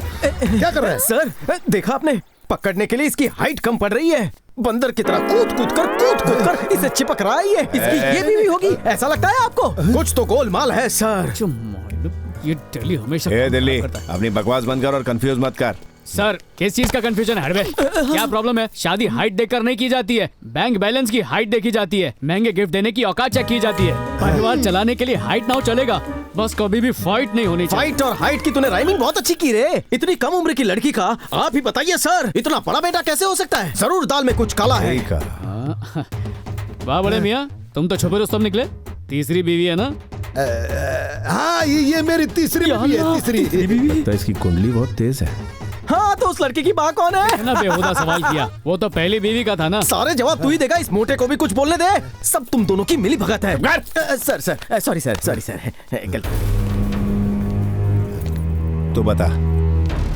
क्या कर रहा है? सर, देखा आपने? पकड़ने के लिए इसकी हाइट कम पड़ रही है। बंदर की तरह कूद कूद कर इसे चिपक रहा है। इसकी ये बीवी होगी, ऐसा लगता है आपको? कुछ तो गोलमाल है सर। ये दिल्ली हमेशा। दिल्ली, अपनी बकवास बंद कर और कंफ्यूज मत कर। सर, किस चीज का कंफ्यूजन है? हड़बे, क्या प्रॉब्लम है? शादी हाइट देखकर नहीं की जाती है, बैंक बैलेंस की हाइट देखी जाती है, महंगे गिफ्ट देने की औकात चेक की जाती है। परिवार चलाने के लिए हाइट ना हो चलेगा, बस कभी भी फाइट नहीं होनी चाहिए। फाइट और हाइट की तूने राइमिंग बहुत अच्छी की रे। इतनी कम उम्र की लड़की का आप ही बताइए सर, इतना बड़ा बेटा कैसे हो सकता है? जरूर दाल में कुछ काला है। वाह बड़े मियाँ, तुम तो छुपे रुस्तम निकले। तीसरी बीवी है ना? हाँ ये मेरी तीसरी बीवी है। तीसरी बीवी तो इसकी कुंडली बहुत तेज है। हाँ तो उस लड़के की माँ कौन है? ना बेहुदा सवाल किया, वो तो पहली बीवी का था ना। सारे जवाब तू ही देगा, इस मोटे को भी कुछ बोलने दे। सब तुम दोनों की मिली भगत है। सर सॉरी सर तू बता,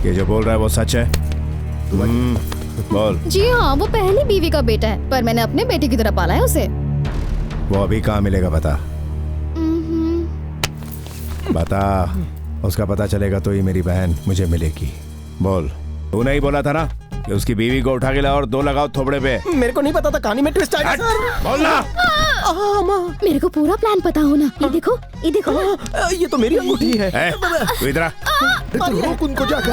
ये जो बोल रहा है वो सच है? बोल। जी हाँ, वो पहली बीवी का बेटा है, पर मैंने अपने बेटे की तरह पाला है उसे। वो अभी कहाँ मिलेगा बता? बता, उसका पता चलेगा तो ही मेरी बहन मुझे मिलेगी। बोल। तू नहीं बोला था ना कि उसकी बीवी को उठा के लाओ और 2 लगाओ थोबड़े पे? मेरे को नहीं पता था, कहानी में ट्विस्ट आएगा सर। बोलना। मेरे को पूरा प्लान पता हो ना। ये देखो ये तो मेरी अंगूठी है। तू इधर आ। रोक उनको जाकर।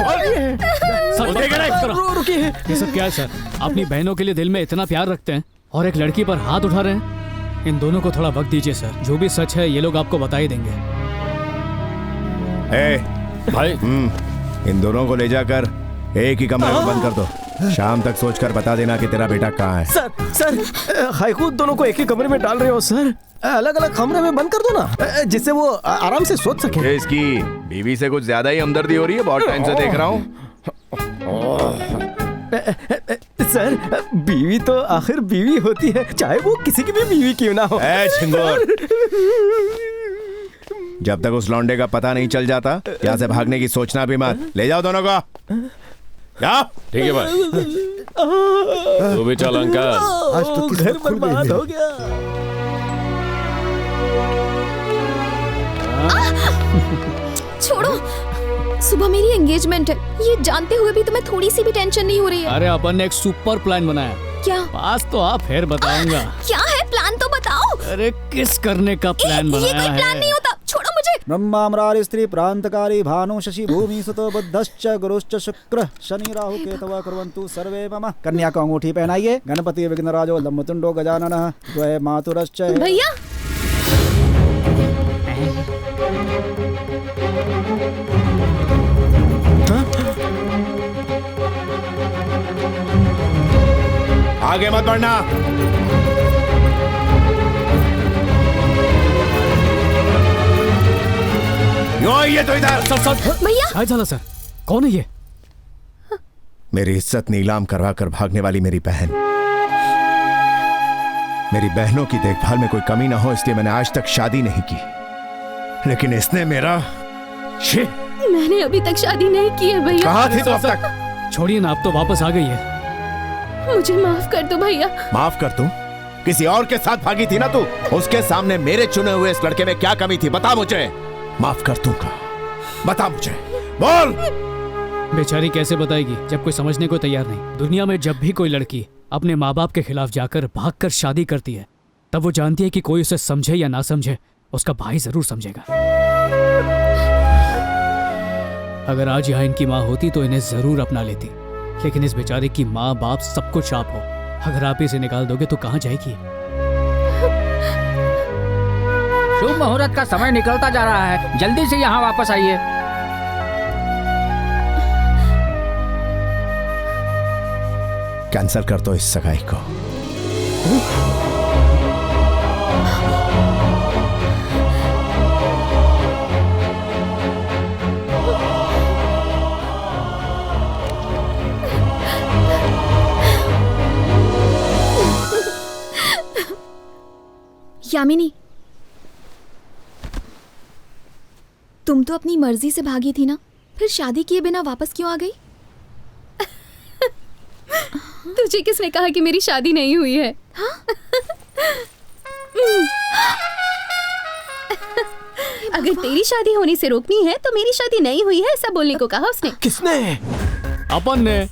रुकिए। ये सब क्या है सर? अपनी बहनों के लिए दिल में इतना प्यार रखते हैं और एक लड़की पर हाथ उठा रहे हैं। इन दोनों को थोड़ा वक्त दीजिए सर, जो भी सच है ये लोग आपको बता ही देंगे। भाई इन दोनों को ले जाकर एक ही कमरे में बंद कर दो। शाम तक सोचकर बता देना कि तेरा बेटा कहाँ है। सर हाईकूद दोनों को एक ही कमरे में डाल रहे हो सर? अलग अलग कमरे में बंद कर दो ना, जिससे वो आराम से सोच सके। इसकी बीवी से कुछ ज्यादा ही हमदर्दी हो रही है, बहुत टाइम से देख रहा हूँ। सर बीवी तो आखिर बीवी होती है, चाहे वो किसी की भी बीवी क्यों ना हो। जब तक उस लौंडे का पता नहीं चल जाता यहाँ से भागने की सोचना भी मत। ले जाओ दोनों को। जाओ। ठीक है भाई, तू भी चल अंकल। आज तो घर बर्बाद हो गया। छोड़ो, सुबह मेरी एंगेजमेंट है, ये जानते हुए भी तुम्हें थोड़ी सी भी टेंशन नहीं हो रही है? अरे अपन ने एक सुपर प्लान बनाया। क्या? पास तो आप फिर बताऊंगा। क्या है प्लान तो बताओ। अरे किस करने का प्लान बनाया है? ये कोई प्लान नहीं होता, छोड़ो मुझे। ब्रह्माम्रारि स्त्री प्रांतकारी भानु शशि भूमि सुतो बुद्धश्च गुरुश्च शुक्र शनि राहु केतवः कुर्वन्तु सर्वे मम। कन्या को अंगूठी पहनाइए। गणपति विघ्नराजो लंबतुंडो गजाननः द्वय मातुरश्च। भैया आगे मत बढ़ना। ये तो इधर। भैया काय झालं सर? कौन है ये? मेरी इज्जत नीलाम करवा कर भागने वाली मेरी बहन। मेरी बहनों की देखभाल में कोई कमी ना हो इसलिए मैंने आज तक शादी नहीं की, लेकिन इसने मेरा मैंने अभी तक शादी नहीं की है भैया। कहाँ थी तो अब तक? छोड़िए ना, अब तो वापस आ गई है। मुझे माफ कर दो भैया। माफ कर दूं? किसी और के साथ भागी थी ना तू? उसके सामने मेरे चुने हुए इस लड़के में क्या कमी थी बता मुझे। माफ कर दूंगा, बता मुझे, बोल। बेचारी कैसे बताएगी जब कोई समझने को तैयार नहीं। दुनिया में जब भी कोई लड़की अपने माँ बाप के खिलाफ जाकर भागकर शादी करती है, तब वो जानती है कि कोई उसे समझे या ना समझे, उसका भाई जरूर समझेगा। अगर आज यहाँ इनकी माँ होती तो इन्हें जरूर अपना लेती, लेकिन इस बेचारे की माँ बाप सब कुछ आप हो। अगर आप इसे निकाल दोगे तो कहाँ जाएगी? शुभ मुहूर्त का समय निकलता जा रहा है, जल्दी से यहाँ वापस आइए। कैंसिल कर दो इस सगाई को। यामिनी, तुम तो अपनी मर्जी से भागी थी ना, फिर शादी किए बिना वापस क्यों आ गई? तुझे किसने कहा कि मेरी शादी नहीं हुई है? अगर तेरी शादी होने से रोकनी है तो मेरी शादी नहीं हुई है ऐसा बोलने को कहा उसने। किसने? अपन ने।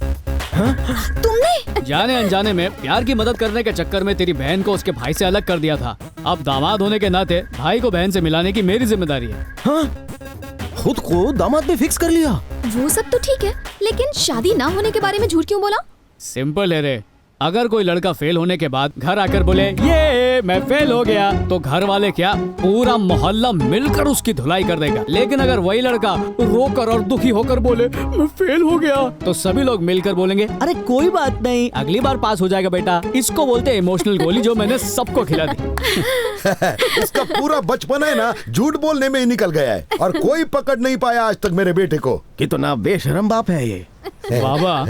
तुमने? जाने अनजाने में प्यार की मदद करने के चक्कर में तेरी बहन को उसके भाई से अलग कर दिया था। अब दामाद होने के नाते भाई को बहन से मिलाने की मेरी जिम्मेदारी है। हाँ? खुद को दामाद में फिक्स कर लिया? वो सब तो ठीक है, लेकिन शादी ना होने के बारे में झूठ क्यों बोला? सिंपल है रे, अगर कोई लड़का फेल होने के बाद घर आकर बोले ये मैं फेल हो गया तो घर वाले क्या पूरा मोहल्ला मिलकर उसकी धुलाई कर देगा। लेकिन अगर वही लड़का रोकर और दुखी होकर बोले मैं फेल हो गया तो सभी लोग मिलकर बोलेंगे अरे कोई बात नहीं, अगली बार पास हो जाएगा बेटा। इसको बोलते हैं इमोशनल गोली, जो मैंने सबको खिला दी। इसका पूरा बचपन है ना झूठ बोलने में ही निकल गया है और कोई पकड़ नहीं पाया आज तक मेरे बेटे को। कितना बेशरम बाप है ये। बाबा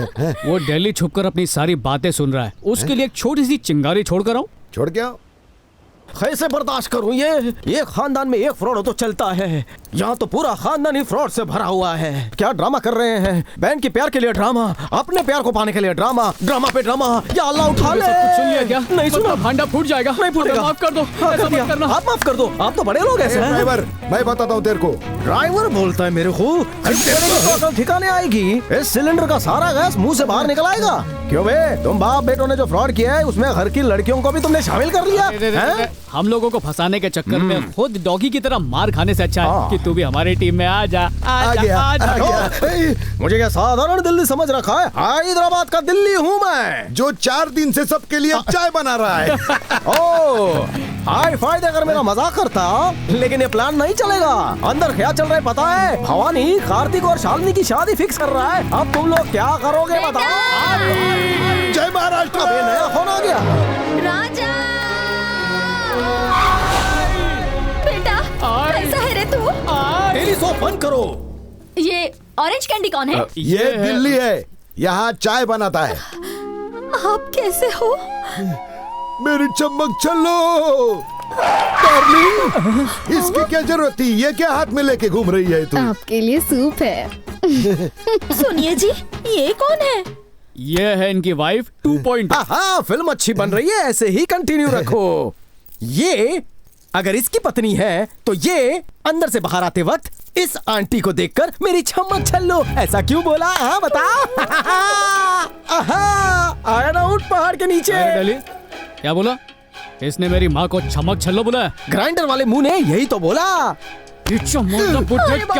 वो दिल्ली छुपकर अपनी सारी बातें सुन रहा है, उसके लिए एक छोटी सी चिंगारी छोड़कर आऊं। छोड़ क्या कैसे बर्दाश्त करूं ये एक खानदान में एक फ्रॉड तो चलता है, यहाँ तो पूरा खानदान ही फ्रॉड से भरा हुआ है। क्या ड्रामा कर रहे हैं, बहन के प्यार के लिए ड्रामा, अपने प्यार को पाने के लिए ड्रामा, ड्रामा पे ड्रामा। या अल्लाह उठा ले। सुन लिया क्या? नहीं सुना, भांडा फूट जाएगा। नहीं फूटेगा। माफ कर दो। ऐसा मत करना। आप माफ कर दो, आप तो बड़े लोग ऐसे हैं। ड्राइवर मैं बताता हूँ तेरे को। ड्राइवर बोलता है मेरे को। ठिकाने आएगी, इस सिलेंडर का सारा गैस मुंह से बाहर निकल आएगा। क्यों बे, तुम बाप बेटों ने जो फ्रॉड किया है उसमें घर की लड़कियों को भी तुमने शामिल कर लिया। हम लोगों को फंसाने के चक्कर में खुद डॉगी की तरह मार खाने से अच्छा है कि तू भी हमारी टीम में आ जा। मुझे क्या साधारण दिल्ली समझ रखा है? हैदराबाद का दिल्ली हूँ मैं, जो 4 दिन से सबके लिए चाय बना रहा है। ओ हाई फाई देकर मेरा मजाक करता, लेकिन ये प्लान नहीं चलेगा। अंदर क्या चल रहा है पता है? भवानी कार्तिक और शालिनी की शादी फिक्स कर रहा है। अब तुम लोग क्या करोगे बताओ? जय महाराष्ट्र। अबे नया फोन आ गया। राजा बेटा कैसा है रे तू? टेलीसो बंद करो। ये ऑरेंज कैंडी कौन है? ये दिल्ली है, यहाँ चाय बनाता है। आप कैसे हो? मेरी चमक चलो डार्लिंग, इसकी क्या जरूरत थी? ये क्या हाथ में लेके घूम रही है तू? आपके लिए सूप है। सुनिए जी, ये कौन है? ये है इनकी वाइफ 2.0। हाँ, फिल्म अच्छी बन रही है, ऐसे ही कंटिन्यू रखो। ये अगर इसकी पत्नी है तो ये अंदर से बाहर आते वक्त इस आंटी को देखकर मेरी चमक छल्लो ऐसा क्यों बोला? हाँ बताओ। आया ना ऊंट पहाड़ के नीचे। क्या बोला? इसने मेरी माँ को छमक छल्लो बोला? ग्राइंडर वाले मुंह ने यही तो बोला। क्या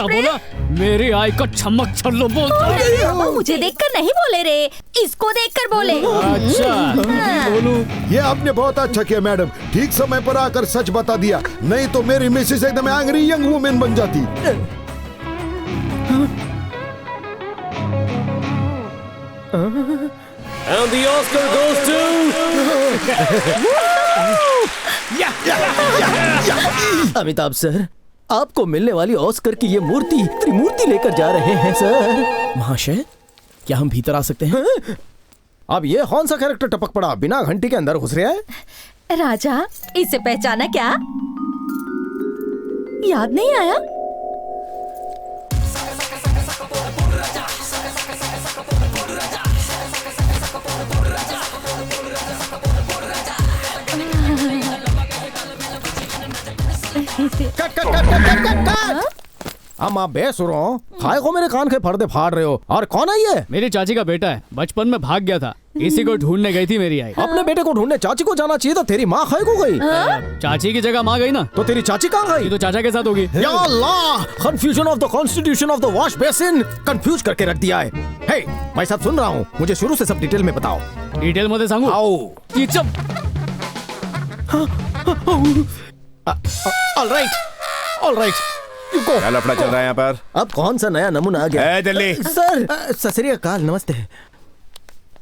बोला? मेरी आई को छमक छल्लो बोलता है। मुझे देखकर नहीं बोले रे, इसको देखकर बोले। अच्छा बोलूं? ये आपने बहुत अच्छा किया मैडम, ठीक समय पर आकर सच बता दिया, नहीं तो मेरी मिसेस एकदम एंग्री यंग वुमेन बन जाती। And the Oscar goes to Amitabh sir, आपको मिलने वाली ऑस्कर की ये मूर्ति त्रिमूर्ति लेकर जा रहे हैं सर। महाशय, क्या हम भीतर आ सकते हैं? अब ये कौन सा कैरेक्टर टपक पड़ा, बिना घंटी के अंदर घुस रहा है? राजा, इसे पहचाना क्या? याद नहीं आया? हम आप बेसुरों, खाए को मेरे कान के पर्दे फाड़ रहे हो। और कौन है ये? मेरी चाची का बेटा है, बचपन में भाग गया था, इसी को ढूंढने गई थी मेरी आई। अपने बेटे को ढूंढने चाची को जाना चाहिए था, तेरी माँ खाए को गई। चाची की जगह माँ गई ना, तो तेरी चाची कहाँ गई? तो चाचा के साथ होगी। या अल्लाह, confusion of the constitution of the wash basin confuse करके रख दिया है। हे, मैं सब सुन रहा हूँ, मुझे शुरू से सब डिटेल में बताओ। डिटेल मध्ये सांगू? आओ। ऑल राइट, क्या लफड़ा चल रहा है यहाँ पर? अब कौन सा नया नमूना आ गया? दिल्ली सर, सत श्री अकाल, नमस्ते।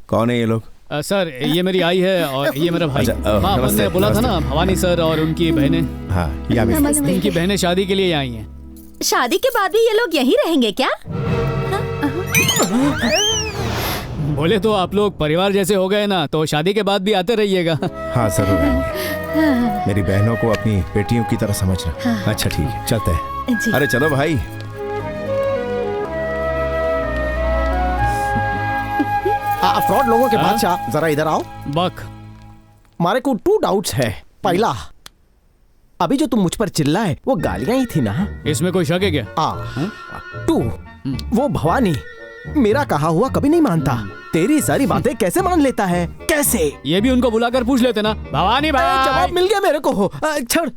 कौन है ये लोग? सर ये मेरी आई है और ये मेरा भाई। अच्छा, अपन ने बोला था ना, भवानी सर और उनकी बहनें। हाँ, नमस्ते। उनकी बहनें शादी के लिए आई हैं। शादी के बाद भी ये लोग यहीं रहेंगे क्या? बोले तो आप लोग परिवार जैसे हो गए ना, तो शादी के बाद भी आते रहिएगा। हाँ जरूर, मेरी बहनों को अपनी बेटियों की तरह समझना। अच्छा ठीक है, चलते हैं। अरे चलो भाई। फ्रॉड लोगों के बादशाह, जरा इधर आओ। बक, मारे को 2 डाउट्स है। पहला, अभी जो तुम मुझ पर चिल्लाए वो गालियां ही थी ना? इसमें कोई शक है क्या? 2, वो भवानी मेरा कहा हुआ कभी नहीं मानता, तेरी सारी बातें कैसे मान लेता है? कैसे? ये भी उनको बुलाकर पूछ लेते ना। भवानी भाई, जवाब मिल गया मेरे को। छोड़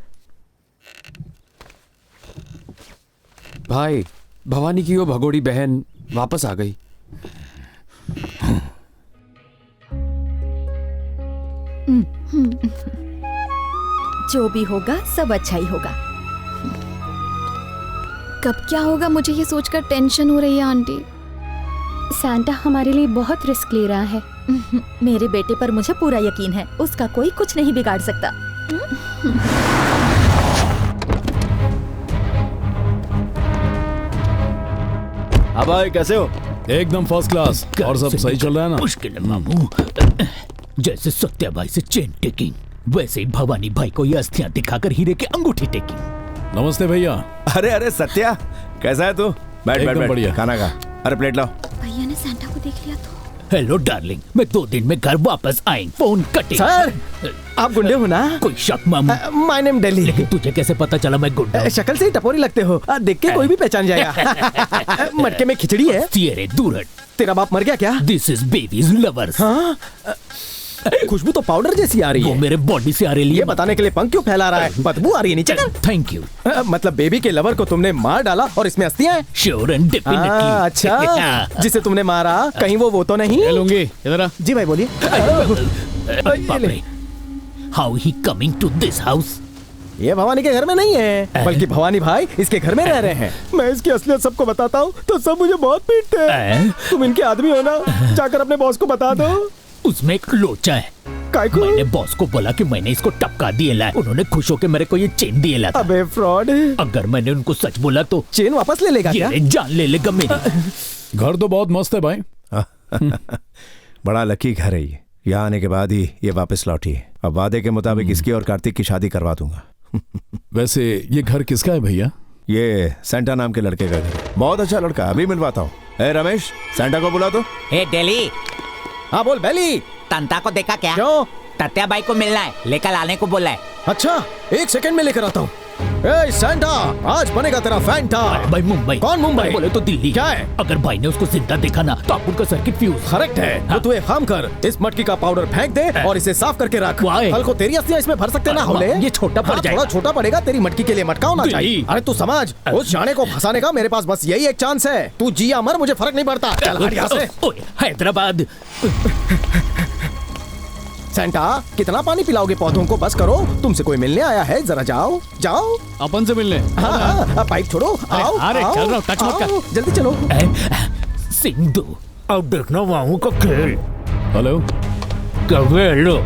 भाई, भवानी की वो भगोड़ी बहन वापस आ गई। जो भी होगा सब अच्छा ही होगा। कब क्या होगा मुझे ये सोचकर टेंशन हो रही है आंटी। सैंटा हमारे लिए बहुत रिस्क ले रहा है। मेरे बेटे पर मुझे पूरा यकीन है, उसका कोई कुछ नहीं बिगाड़ सकता। हाँ भाई कैसे हो? एकदम फर्स्ट क्लास। और सब सही चल रहा है ना? मुश्किल है मामू। जैसे सत्या भाई से चेन टेकिंग, वैसे ही भवानी भाई को ये अस्थियां दिखाकर हीरे की अंगूठी टेकिंग। नमस्ते भैया। अरे अरे सत्या, कैसा है तू? बैठ बैठ एकदम बैठ, बढ़िया। खाना खा। अरे प्लेट लाओ। भैया ने सैंटा को देख लिया तो। हेलो डार्लिंग, मैं 2 दिन में घर वापस आएंगे। फोन कटे। सर, आप गुंडे हो ना? कोई शक मामू? My name Delhi. लेकिन तुझे कैसे पता चला मैं गुंडा हूं? शक्ल से ही टपोरी लगते हो, देख के कोई भी पहचान जाएगा। मटके में खिचड़ी है। तेरे दूर हट। तेरा बाप मर गया क्या? This is babies lovers. हाँ? खुशबू तो पाउडर जैसी आ रही है। वो मेरे बॉडी से आ रही है। ये बताने के लिए पंख क्यों फैला रहा है? बदबू आ रही है नीचे। Thank you. मतलब बेबी के लवर को तुमने मार डाला और इसमें अस्थियां हैं? Sure and definitely. अच्छा, जिसे तुमने मारा कहीं वो तो नहीं? लूंगी इधर। जी भाई बोलिए। How he coming to this house? ये भवानी के घर में नहीं है, बल्कि भवानी भाई इसके घर में रह रहे हैं। मैं इसकी असलियत सबको बताता हूँ तो सब मुझे बहुत पीटते हैं। तुम इनके आदमी हो ना, जाकर अपने बॉस को बता दो। उसमें एक लोचा है। मैंने बॉस को बोला कि मैंने इसको टपका दिए ला। उन्होंने खुश होकर मेरे को ये चेन दिए ला। अबे फ्रॉड। अगर मैंने उनको सच बोला तो चेन वापस ले लेगा क्या? जान ले लेगा मेरी। घर तो बहुत मस्त है भाई। बड़ा लकी घर है ये। यहाँ आने के बाद ही ये वापस लौटी है। अब वादे के मुताबिक इसकी और कार्तिक की शादी करवा दूंगा। वैसे ये घर किसका है भैया? ये सेंटा नाम के लड़के का घर। बहुत अच्छा लड़का, अभी मिलवाता हूँ। रमेश, सेंटा को बुला दो। ए डेली। हाँ बोल बेली। तंता को देखा क्या? क्यों? तत्या बाई को मिलना है, लेकर आने को बोला है। अच्छा, 1 सेकंड में लेकर आता हूँ। ए सेंटा, आज बनेगा तेरा फैंटा। भाई मुंबई। कौन मुंबई? बोले तो दिल्ली। क्या है? अगर भाई ने उसको जिंदा देखा ना तो आप उनका सर्किट फ्यूज। करेक्ट है। तो तू एक काम कर, इस मटकी का पाउडर फेंक दे और इसे साफ करके रख। कल को तेरी अस्थियां इसमें भर सकते ना होले। ये छोटा पड़ जाएगा। थोड़ा छोटा पड़ेगा, तेरी मटकी के लिए मटका होना चाहिए। अरे तू समझ, उस जाने को फंसाने का मेरे पास बस यही एक चांस है। तू जी या मर, मुझे फर्क नहीं पड़ता। चल हट यहाँ से। हैदराबाद। सेंटा, कितना पानी पिलाओगे पौधों को? बस करो, तुमसे कोई मिलने आया है, जरा जाओ जाओ। अपन से मिलने? हाँ, पाइप छोड़ो। आओ, अरे आओ, चल रहा हूँ, टच मत कर। आओ, जल्दी चलो। सिंधु, अब देखना वहां का खेल। हेलो। कभी हेलो।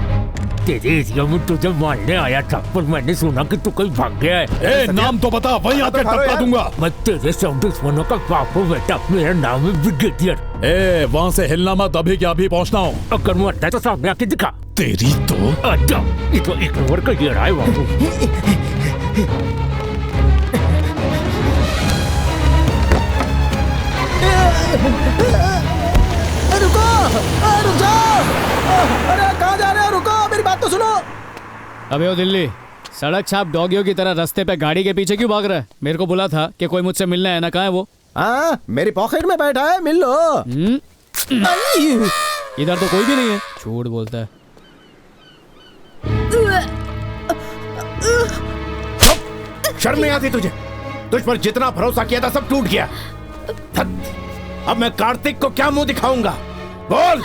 तेरे एरिया में तुझे मारने आया था, पर मैंने सुना कि तू कहीं भाग गया है। नाम तो बता, वहीं आकर टपका दूंगा। मैं तेरे सब दुश्मनों का बाप हूँ बेटा। मेरा नाम है ब्रिगेडियर। वहाँ से हिलना मत, अभी क्या अभी पहुँचना हूँ। अगर मरता है तो सामने आके दिखा। तेरी तो अच्छा, ये तो एक नंबर का ये रहा है बाबू। रुको, रुक जाओ। अरे कहाँ जा रहे हो? रुको, मेरी बात तो सुनो। अबे ओ दिल्ली, सड़क छाप डॉगियों की तरह रास्ते पे गाड़ी के पीछे क्यों भाग रहा है? मेरे को बोला था कि कोई मुझसे मिलना है ना, कहाँ है वो? हाँ, मेरी पॉकेट में बैठा है, मिल लो। इधर तो कोई भी नहीं है। झूठ बोलता है। शर्म नहीं आती तुझे? तुझ पर जितना भरोसा किया था सब टूट गया। अब मैं कार्तिक को क्या मुंह दिखाऊंगा? बोल।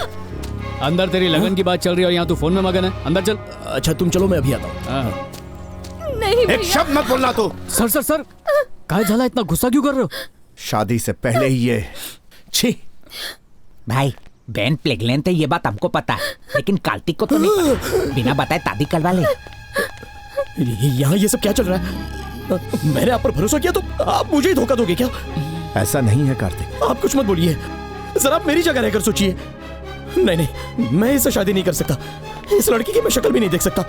अंदर तेरी लगन की बात चल रही है और यहाँ तू फोन में मगन है। अंदर चल। अच्छा तुम चलो, मैं अभी आता हूँ। नहीं एक शब्द मत बोलना तू। सर सर सर, काय झाला, इतना गुस्सा क्यों कर रहे हो? शादी से पहले ही ये छी। भाई बहन प्रेग्नेंट है, ये बात हमको पता है, लेकिन कार्तिक को तो नहीं पता। बिना बताए शादी करवा ले। यहाँ ये सब क्या चल रहा है? मैंने आप पर भरोसा किया तो आप मुझे ही धोखा दोगे क्या? ऐसा नहीं है कार्तिक। आप कुछ मत बोलिए, जरा आप मेरी जगह रहकर सोचिए। नहीं नहीं, मैं इससे शादी नहीं कर सकता। इस लड़की की मैं शक्ल भी नहीं देख सकता।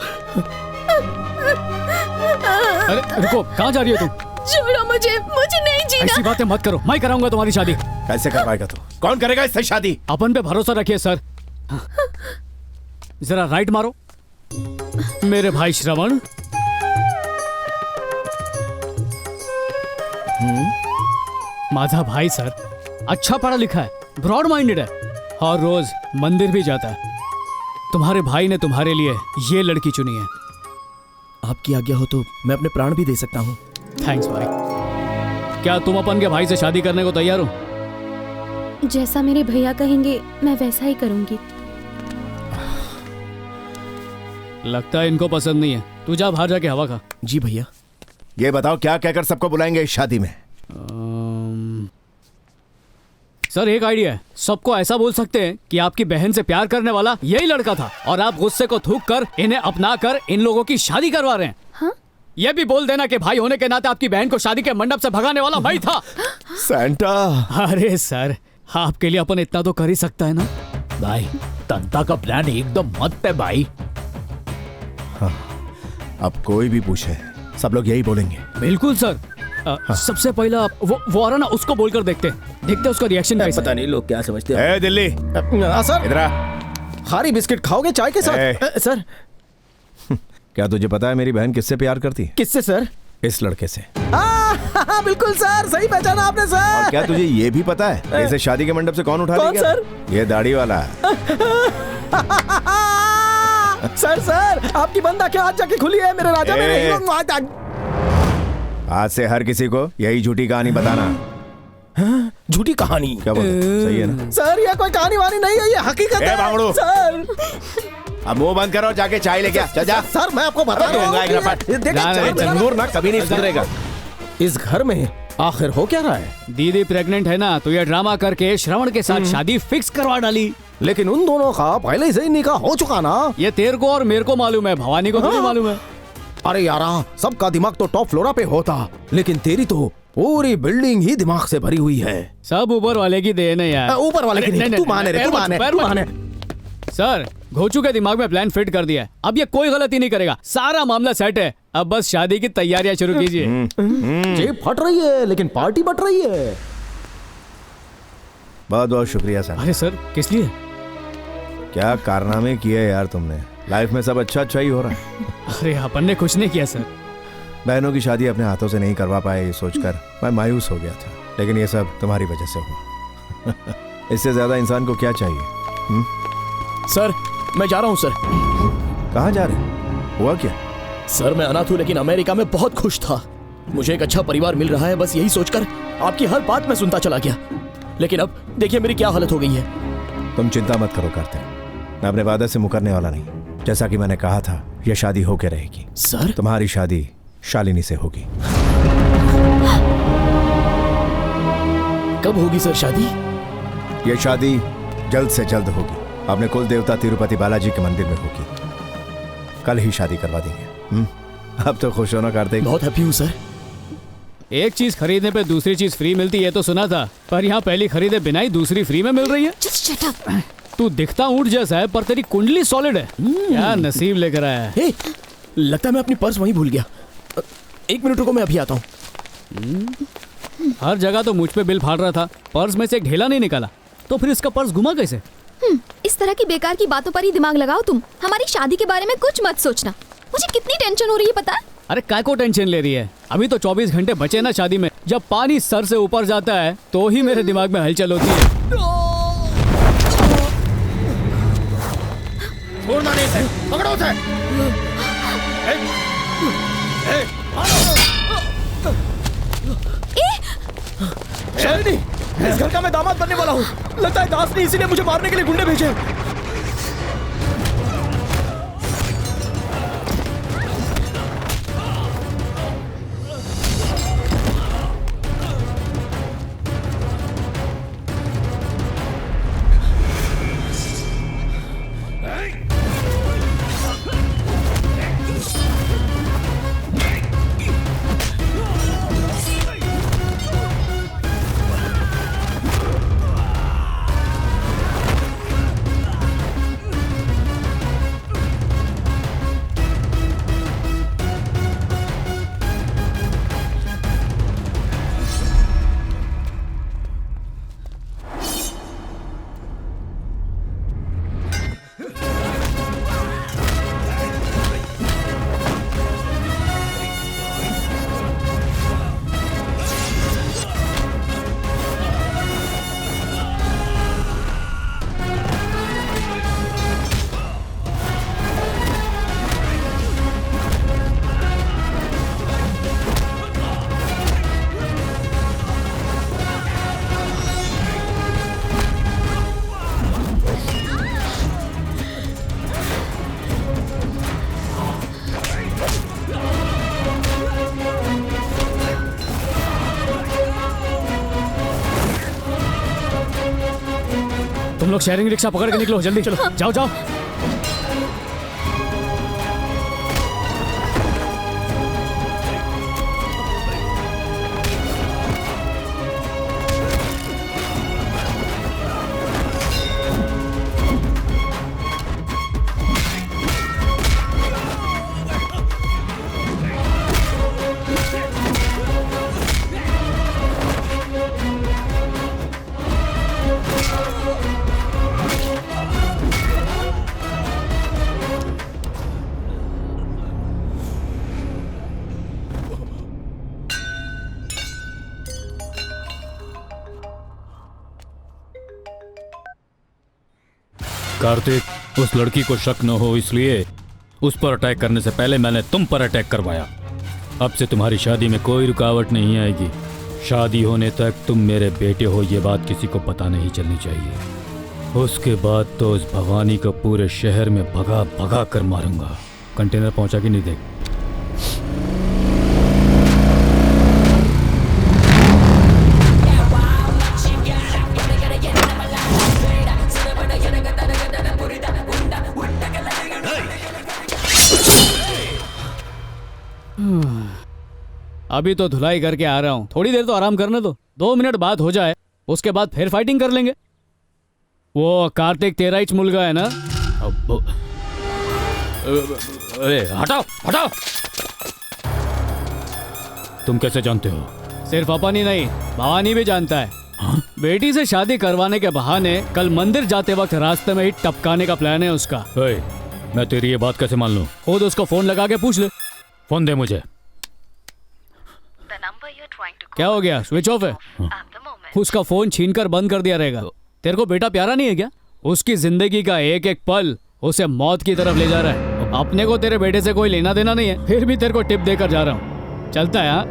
अरे रुको, कहाँ जा रही हो तुम? छोड़ो मुझे, मुझे नहीं जीना। ऐसी बातें मत करो, मैं कराऊंगा तुम्हारी शादी। कैसे करवाएगा तू? कौन करेगा इससे शादी? अपन पे भरोसा रखिए सर। जरा राइट मारो। मेरे भाई श्रवण। माझा भाई सर अच्छा पढ़ा लिखा है, ब्रॉड माइंडेड है और रोज मंदिर भी जाता है। तुम्हारे भाई ने तुम्हारे लिए ये लड़की चुनी है। आपकी आज्ञा हो तो मैं अपने प्राण भी दे सकता हूँ। थैंक्स भाई। क्या तुम अपन के भाई से शादी करने को तैयार हो? जैसा मेरे भैया कहेंगे मैं वैसा ही करूंगी। लगता है इनको पसंद नहीं है। तू जा बाहर जाके हवा खा। जी भैया। ये बताओ क्या कहकर सबको बुलाएंगे इस शादी में? सर एक आइडिया है। सबको ऐसा बोल सकते हैं कि आपकी बहन से प्यार करने वाला यही लड़का था और आप गुस्से को थूक कर इन्हें अपना कर इन लोगों की शादी करवा रहे हैं। हाँ? ये भी बोल देना कि भाई होने के नाते आपकी बहन को शादी के मंडप से भगाने वाला भाई था। सैंटा। अरे सर, आपके लिए अपन इतना तो कर ही सकता है ना। भाई तंता का प्लान एकदम मस्त है भाई। हाँ, अब कोई भी पूछे सब लोग यही बोलेंगे। बिल्कुल सर। सबसे पहला वो आ रहा ना, उसको बोलकर देखते उसका रिएक्शन कैसा। पता नहीं लोग क्या समझते हैं। दिल्ली सर, इधर आ। खारी बिस्किट खाओगे चाय के साथ? सर क्या तुझे पता है मेरी बहन किससे प्यार करती है? किससे सर? इस लड़के से। बिल्कुल सर, सही पहचाना आपने सर। और क्या तुझे ये भी पता है इसे शादी के मंडप से कौन उठा कौन सर? ये दाढ़ी वाला। सर आपकी बंदा क्या आज जाके खुली है मेरे राजा मेरे हीरो। आज से हर किसी को यही झूठी कहानी बताना। झूठी कहानी? क्या बोलते? सही है ना सर? ये कोई कहानी वानी नहीं है, ये हकीकत है सर। अब मुंह बंद करो, जाके चाय लेके आ। चल जा। सर मैं आपको बता दूंगा, तंदूर ना कभी नहीं सुधरेगा। इस घर में आखिर हो क्या रहा है? दीदी प्रेग्नेंट है ना, तो ये ड्रामा करके श्रवण के साथ शादी फिक्स करवा डाली। लेकिन उन दोनों का पहले से ही निकाह हो चुका ना। ये तेरे को और मेरे को मालूम है, भवानी को तो नहीं मालूम है। अरे यारा, सबका दिमाग तो टॉप फ्लोरा पे होता, लेकिन तेरी तो पूरी बिल्डिंग ही दिमाग से भरी हुई है। सब ऊपर वाले की देन है यार। ऊपर वाले की नहीं, तू माने रे, तू माने। सर घोचू के दिमाग में प्लान फिट कर दिया है, अब ये कोई गलती नहीं करेगा, सारा मामला सेट है। अब बस शादी की तैयारियां शुरू कीजिए। जेब फट रही है लेकिन पार्टी बट रही है। बहुत बहुत शुक्रिया सर। अरे सर किस लिए? क्या कारनामे किए यार तुमने। लाइफ में सब अच्छा ही हो रहा है। अरे अपन ने कुछ नहीं किया सर। बहनों की शादी अपने हाथों से नहीं करवा पाए, ये सोचकर मैं मायूस हो गया था, लेकिन ये सब तुम्हारी वजह से हुआ। इससे ज्यादा इंसान को क्या चाहिए? सर मैं जा रहा हूँ। सर कहाँ जा रहे? हुआ क्या? सर मैं अनाथ हूँ लेकिन अमेरिका में बहुत खुश था। मुझे एक अच्छा परिवार मिल रहा है, बस यही सोचकर आपकी हर बात में सुनता चला गया। लेकिन अब देखिए मेरी क्या हालत हो गई है। तुम चिंता मत करो करते, मैं अपने वादे से मुकरने वाला नहीं। जैसा कि मैंने कहा था, यह शादी होके रहेगी। सर तुम्हारी शादी शालिनी से होगी। कब होगी सर शादी? यह शादी जल्द से जल्द होगी। अपने कुल देवता तिरुपति बालाजी के मंदिर में होगी। कल ही शादी करवा देंगे। अब तो खुश होना कार्तिक। बहुत हैप्पी हूँ सर। एक चीज खरीदने पे दूसरी चीज फ्री मिलती है तो सुना था, पर यहाँ पहली खरीदे बिना ही दूसरी फ्री में मिल रही है। Shut up. तू दिखता ऊंट जैसा है पर तेरी कुंडली सॉलिड है। क्या नसीब लेकर आया है। लगता है मैं अपनी पर्स वहीं भूल गया। 1 मिनट रुको, मैं अभी आता हूँ। हर जगह तो मुझ पे बिल फाड़ रहा था, पर्स में से एक ढेला नहीं निकाला, तो फिर इसका पर्स घुमा कैसे? इस तरह की बेकार की बातों पर ही दिमाग लगाओ तुम। हमारी शादी के बारे में कुछ मत सोचना। मुझे कितनी टेंशन हो रही है पता है? अरे काय को टेंशन ले रही है? अभी तो 24 घंटे बचे ना शादी में। जब पानी सर से ऊपर जाता है तो ही मेरे दिमाग में हलचल होती है। छोड़ना नहीं है, पकड़ो उसे। शालिनी, इस घर का मैं दामाद बनने वाला हूँ। लगता है दास ने इसीलिए मुझे मारने के लिए गुंडे भेजे। लोग शेयरिंग रिक्शा पकड़ के निकलो, जल्दी चलो, जाओ जाओ। कार्तिक, उस लड़की को शक न हो इसलिए उस पर अटैक करने से पहले मैंने तुम पर अटैक करवाया। अब से तुम्हारी शादी में कोई रुकावट नहीं आएगी। शादी होने तक तुम मेरे बेटे हो, ये बात किसी को पता नहीं चलनी चाहिए। उसके बाद तो उस भवानी को पूरे शहर में भगा भगा कर मारूंगा। कंटेनर पहुंचा कि नहीं देख। अभी तो धुलाई करके आ रहा हूँ, थोड़ी देर तो आराम करने दो। 2 मिनट बाद हो जाए, उसके बाद फिर फाइटिंग कर लेंगे। वो कार्तिक तेरा ही मुलगा है ना? अरे हटाओ हटाओ। तुम कैसे जानते हो? सिर्फ अपन ही नहीं, भवानी भी जानता है। हाँ? बेटी से शादी करवाने के बहाने कल मंदिर जाते वक्त रास्ते में ही टपकाने का प्लान है उसका। मैं तेरी ये बात कैसे मान लूं? खुद उसको फोन लगा के पूछ ले। फोन दे मुझे। क्या हो गया, स्विच ऑफ है? उसका फोन छीनकर बंद कर दिया रहेगा। तेरे को बेटा प्यारा नहीं है क्या? उसकी जिंदगी का एक एक पल उसे मौत की तरफ ले जा रहा है। अपने को तेरे बेटे से कोई लेना देना नहीं है, फिर भी तेरे को टिप देकर जा रहा हूँ। चलता है हाँ?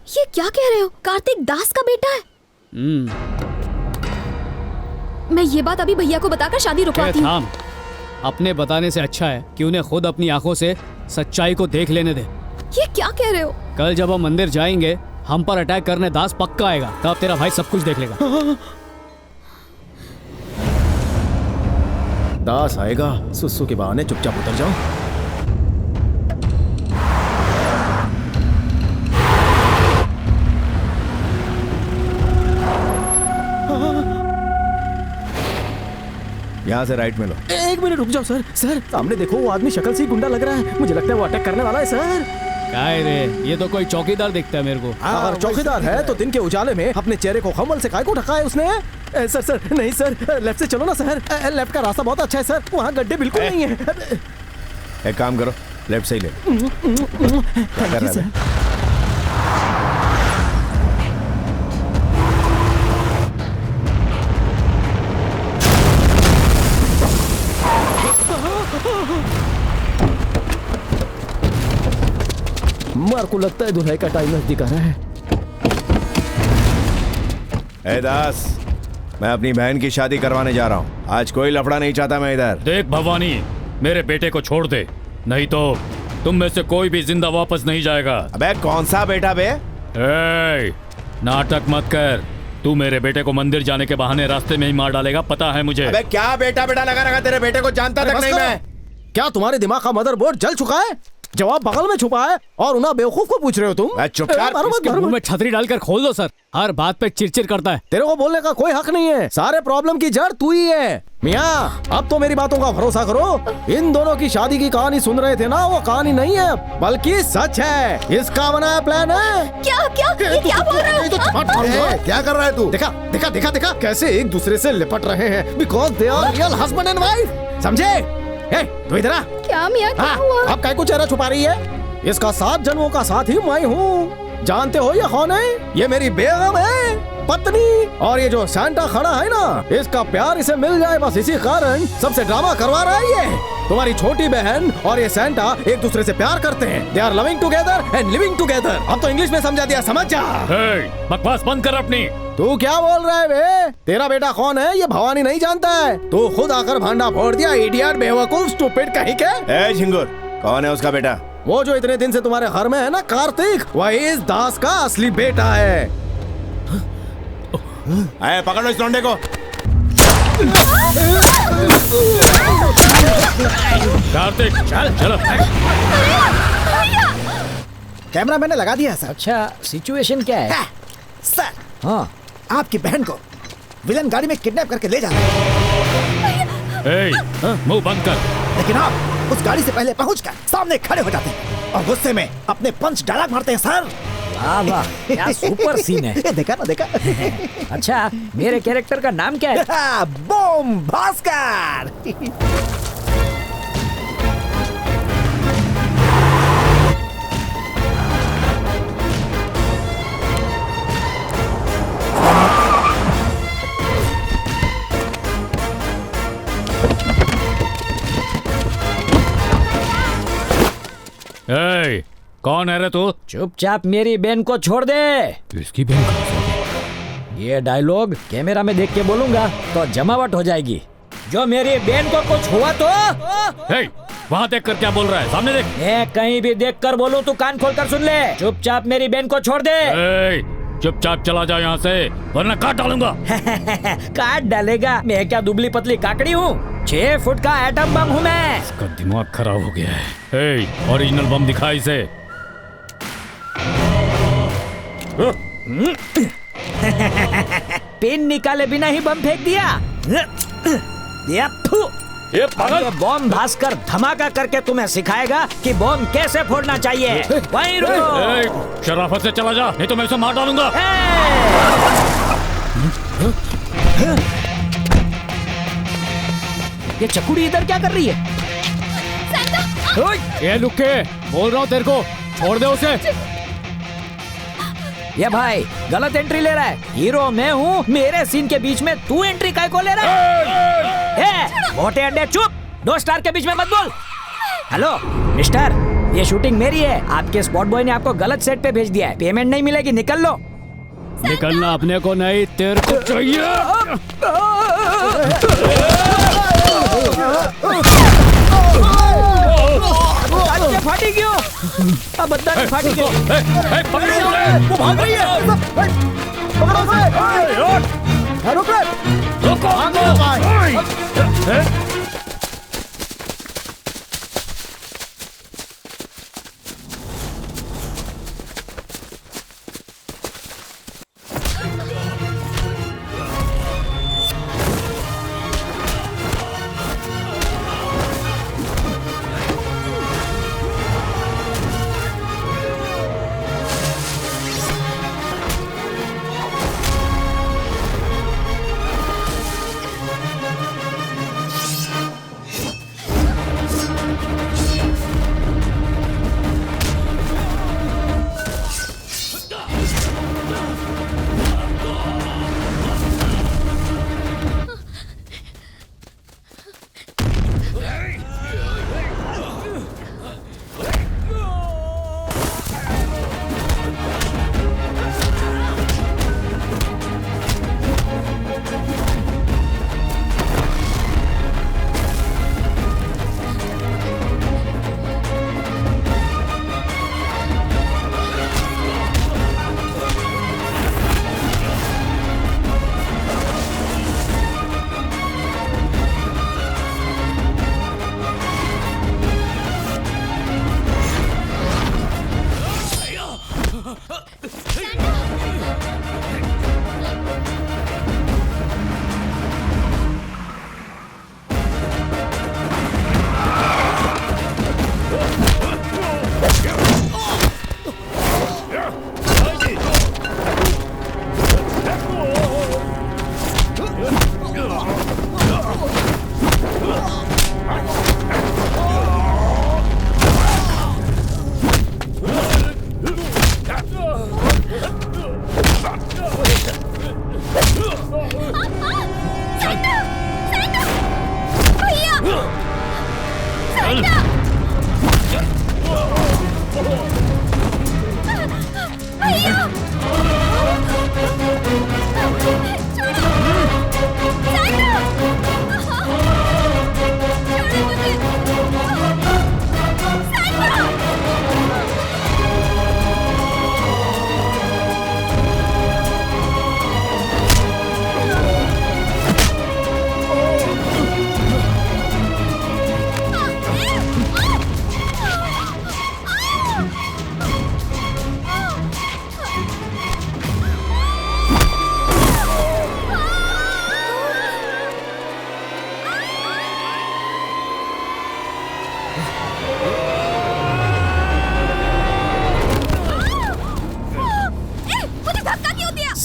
ये क्या कह रहे हो? कार्तिक दास का बेटा है? मैं ये बात अभी भैया को बताकर शादी रुकवाती हूँ। अपने बताने से अच्छा है कि उन्हें खुद अपनी आंखों से सच्चाई को देख लेने दे। ये क्या कह रहे हो? कल जब हम मंदिर जाएंगे, हम पर अटैक करने दास पक्का आएगा, तब तेरा भाई सब कुछ देख लेगा। दास आएगा, सुसु के बहाने चुपचाप उतर जाओ। यहाँ से राइट में लो। एक मिनट रुक जाओ सर। सर सामने देखो, वो आदमी शक्ल से ही गुंडा लग रहा है। मुझे लगता है वो अटैक करने वाला है सर। क्या है रे, ये तो कोई चौकीदार दिखता है मेरे को। अगर चौकीदार है तो दिन के उजाले में अपने चेहरे को कम्बल से काय को ढका है उसने? सर सर नहीं सर, लेफ्ट से चलो ना सर। लेफ्ट का रास्ता बहुत अच्छा है सर, वहाँ गड्ढे बिल्कुल नहीं है। एक काम करो, लेफ्ट से ही ले। मार को लगता है दुल्हन का टाइम नजदीक आ रहा है। ए दास, मैं अपनी बहन की शादी करवाने जा रहा हूँ। आज कोई लफड़ा नहीं चाहता मैं इधर। देख भवानी, मेरे बेटे को छोड़ दे, नहीं तो तुम में से कोई भी जिंदा वापस नहीं जाएगा। अबे कौन सा बेटा बे? नाटक मत कर। तू मेरे बेटे को मंदिर जाने के बहाने रास्ते में ही मार डालेगा, पता है मुझे। अबे क्या बेटा बेटा लगा रखा? तेरे बेटे को जानता तक नहीं मैं। क्या तुम्हारे दिमाग का मदरबोर्ड जल चुका है? जवाब बगल में छुपा है और उन्हें बेवकूफ को पूछ रहे हो तुम? चुप कर। मुंह में छतरी डालकर खोल दो सर, हर बात पे चिड़चिड़ करता है। तेरे को बोलने का कोई हक नहीं है। सारे प्रॉब्लम की जड़ तू ही है। मियाँ, अब तो मेरी बातों का भरोसा करो। इन दोनों की शादी की कहानी सुन रहे थे ना, वो कहानी नहीं है बल्कि सच है। इसका बनाया प्लान है। क्या क्या ये क्या बोल रहे हो? क्या कर रहा है तू? देखा देखा देखा देखा कैसे एक दूसरे से लिपट रहे हैं, because they are real husband and wife. समझे? तू इधर आ। क्या मियाँ, क्या हुआ? अब काय को चेहरा छुपा रही है? इसका 7 जन्मों का साथ ही मैं हूँ। जानते हो ये कौन है? ये मेरी बेगम है। पत्नी। और ये जो सांता खड़ा है ना, इसका प्यार इसे मिल जाए बस इसी कारण सबसे ड्रामा करवा रहा है ये। तुम्हारी छोटी बहन और ये सांता एक दूसरे से प्यार करते हैं। They are loving together and living together. अब तो इंग्लिश में समझा दिया, समझ जा। बकवास बंद कर अपनी। तू क्या बोल रहा है बे? तेरा बेटा कौन है ये भवानी नहीं जानता है। तू खुद आकर भांडा फोड़ दिया, इडियट, बेवकूफ, स्टूपिड कहीं के। ए झिंगुर, कौन है उसका बेटा? वो जो इतने दिन से तुम्हारे घर में है ना, कार्तिक, वही इस दास का असली बेटा है। पकड़ो इस लौंडे को। कार्तिक चल चलो। कैमरा मैंने लगा दिया सर। अच्छा, सिचुएशन क्या है? सर, हाँ, आपकी बहन को विलन गाड़ी में किडनैप करके ले जा रहे हैं। मुंह बंद कर। लेकिन आप उस गाड़ी से पहले पहुंचकर सामने खड़े हो जाते हैं और गुस्से में अपने पंच डायलॉग मारते हैं सर। वाह वाह, क्या सुपर सीन है। देखा ना, देखा। अच्छा, मेरे कैरेक्टर का नाम क्या है? बम भास्कर। कौन है रे तू? चुपचाप मेरी बहन को छोड़ दे। इसकी बहन? ये डायलॉग कैमरा में देख के बोलूंगा तो जमावट हो जाएगी। जो मेरी बहन को कुछ हुआ तो वहाँ देख कर क्या बोल रहा है? सामने देख। मैं कहीं भी देख कर बोलूं तो कान खोल कर सुन ले। चुपचाप मेरी बहन को छोड़ दे। चुपचाप चला जाओ यहाँ से, वरना काट डालूंगा। काट डालेगा? मैं क्या दुबली पतली काकड़ी हूँ? 6 फुट का एटम बम हूँ मैं। इसका दिमाग खराब हो गया है। ओरिजिनल बम दिखा इसे। पिन निकाले बिना ही बम फेंक दिया। ये बम भास्कर धमाका करके तुम्हें सिखाएगा कि बम कैसे फोड़ना चाहिए। वहीं रुको। शराफत से चला जा, नहीं तो मैं इसे मार डालूंगा। ये चकुड़ी इधर क्या कर रही है? ये लुक्के, बोल रहा हूँ तेरे को, छोड़ दे उसे। ये भाई गलत एंट्री ले रहा है। हीरो मैं हूँ, मेरे सीन के बीच में तू एंट्री काय को ले रहा है? मोटे अंडे चुप, 2 स्टार के बीच में मत बोल। हेलो मिस्टर, ये शूटिंग मेरी है। आपके स्पॉट बॉय ने आपको गलत सेट पे भेज दिया है। पेमेंट नहीं मिलेगी, निकल लो। निकलना अपने को नहीं, तेरे को चाहिए। फाटी क्यों? अब बद्दा ने फाटी क्यों? वो भाग रही है। पकड़ो उसे। रुको।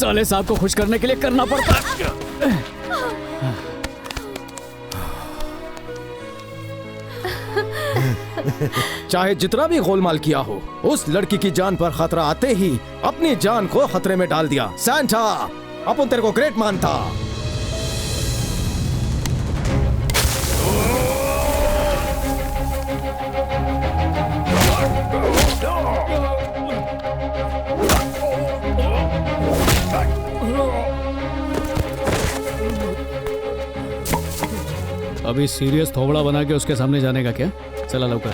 साले साहब को खुश करने के लिए करना पड़ता है। चाहे जितना भी गोलमाल किया हो, उस लड़की की जान पर खतरा आते ही अपनी जान को खतरे में डाल दिया। सैंटा, अपन तेरे को ग्रेट मानता। अभी सीरियस थोबड़ा बना के उसके सामने जाने का क्या? चला लौकर।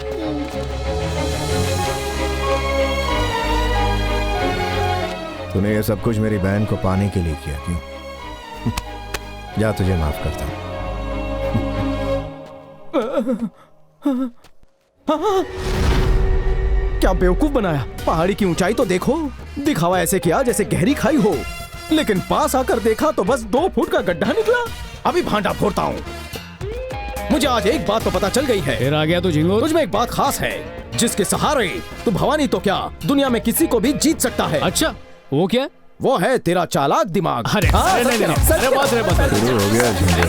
तूने ये सब कुछ मेरी बहन को पाने के लिए किया, क्यों? जा, तुझे माफ करता हूं। क्या बेवकूफ बनाया। पहाड़ी की ऊंचाई तो देखो, दिखावा ऐसे किया जैसे गहरी खाई हो, लेकिन पास आकर देखा तो बस 2 फुट का गड्ढा निकला। अभी भांडा फोड़ता हूँ। मुझे आज एक बात तो पता चल गई है। फिर आ गया तू झिंगुर। तुझ में एक बात खास है, जिसके सहारे तू भवानी तो क्या दुनिया में किसी को भी जीत सकता है। अच्छा, वो क्या? वो है तेरा चालाक दिमाग। अरे, हाँ, नहीं, सच नहीं, कह रहा हूं। अरे बात रे, बात रे। शुरू हो गया झिंगुर।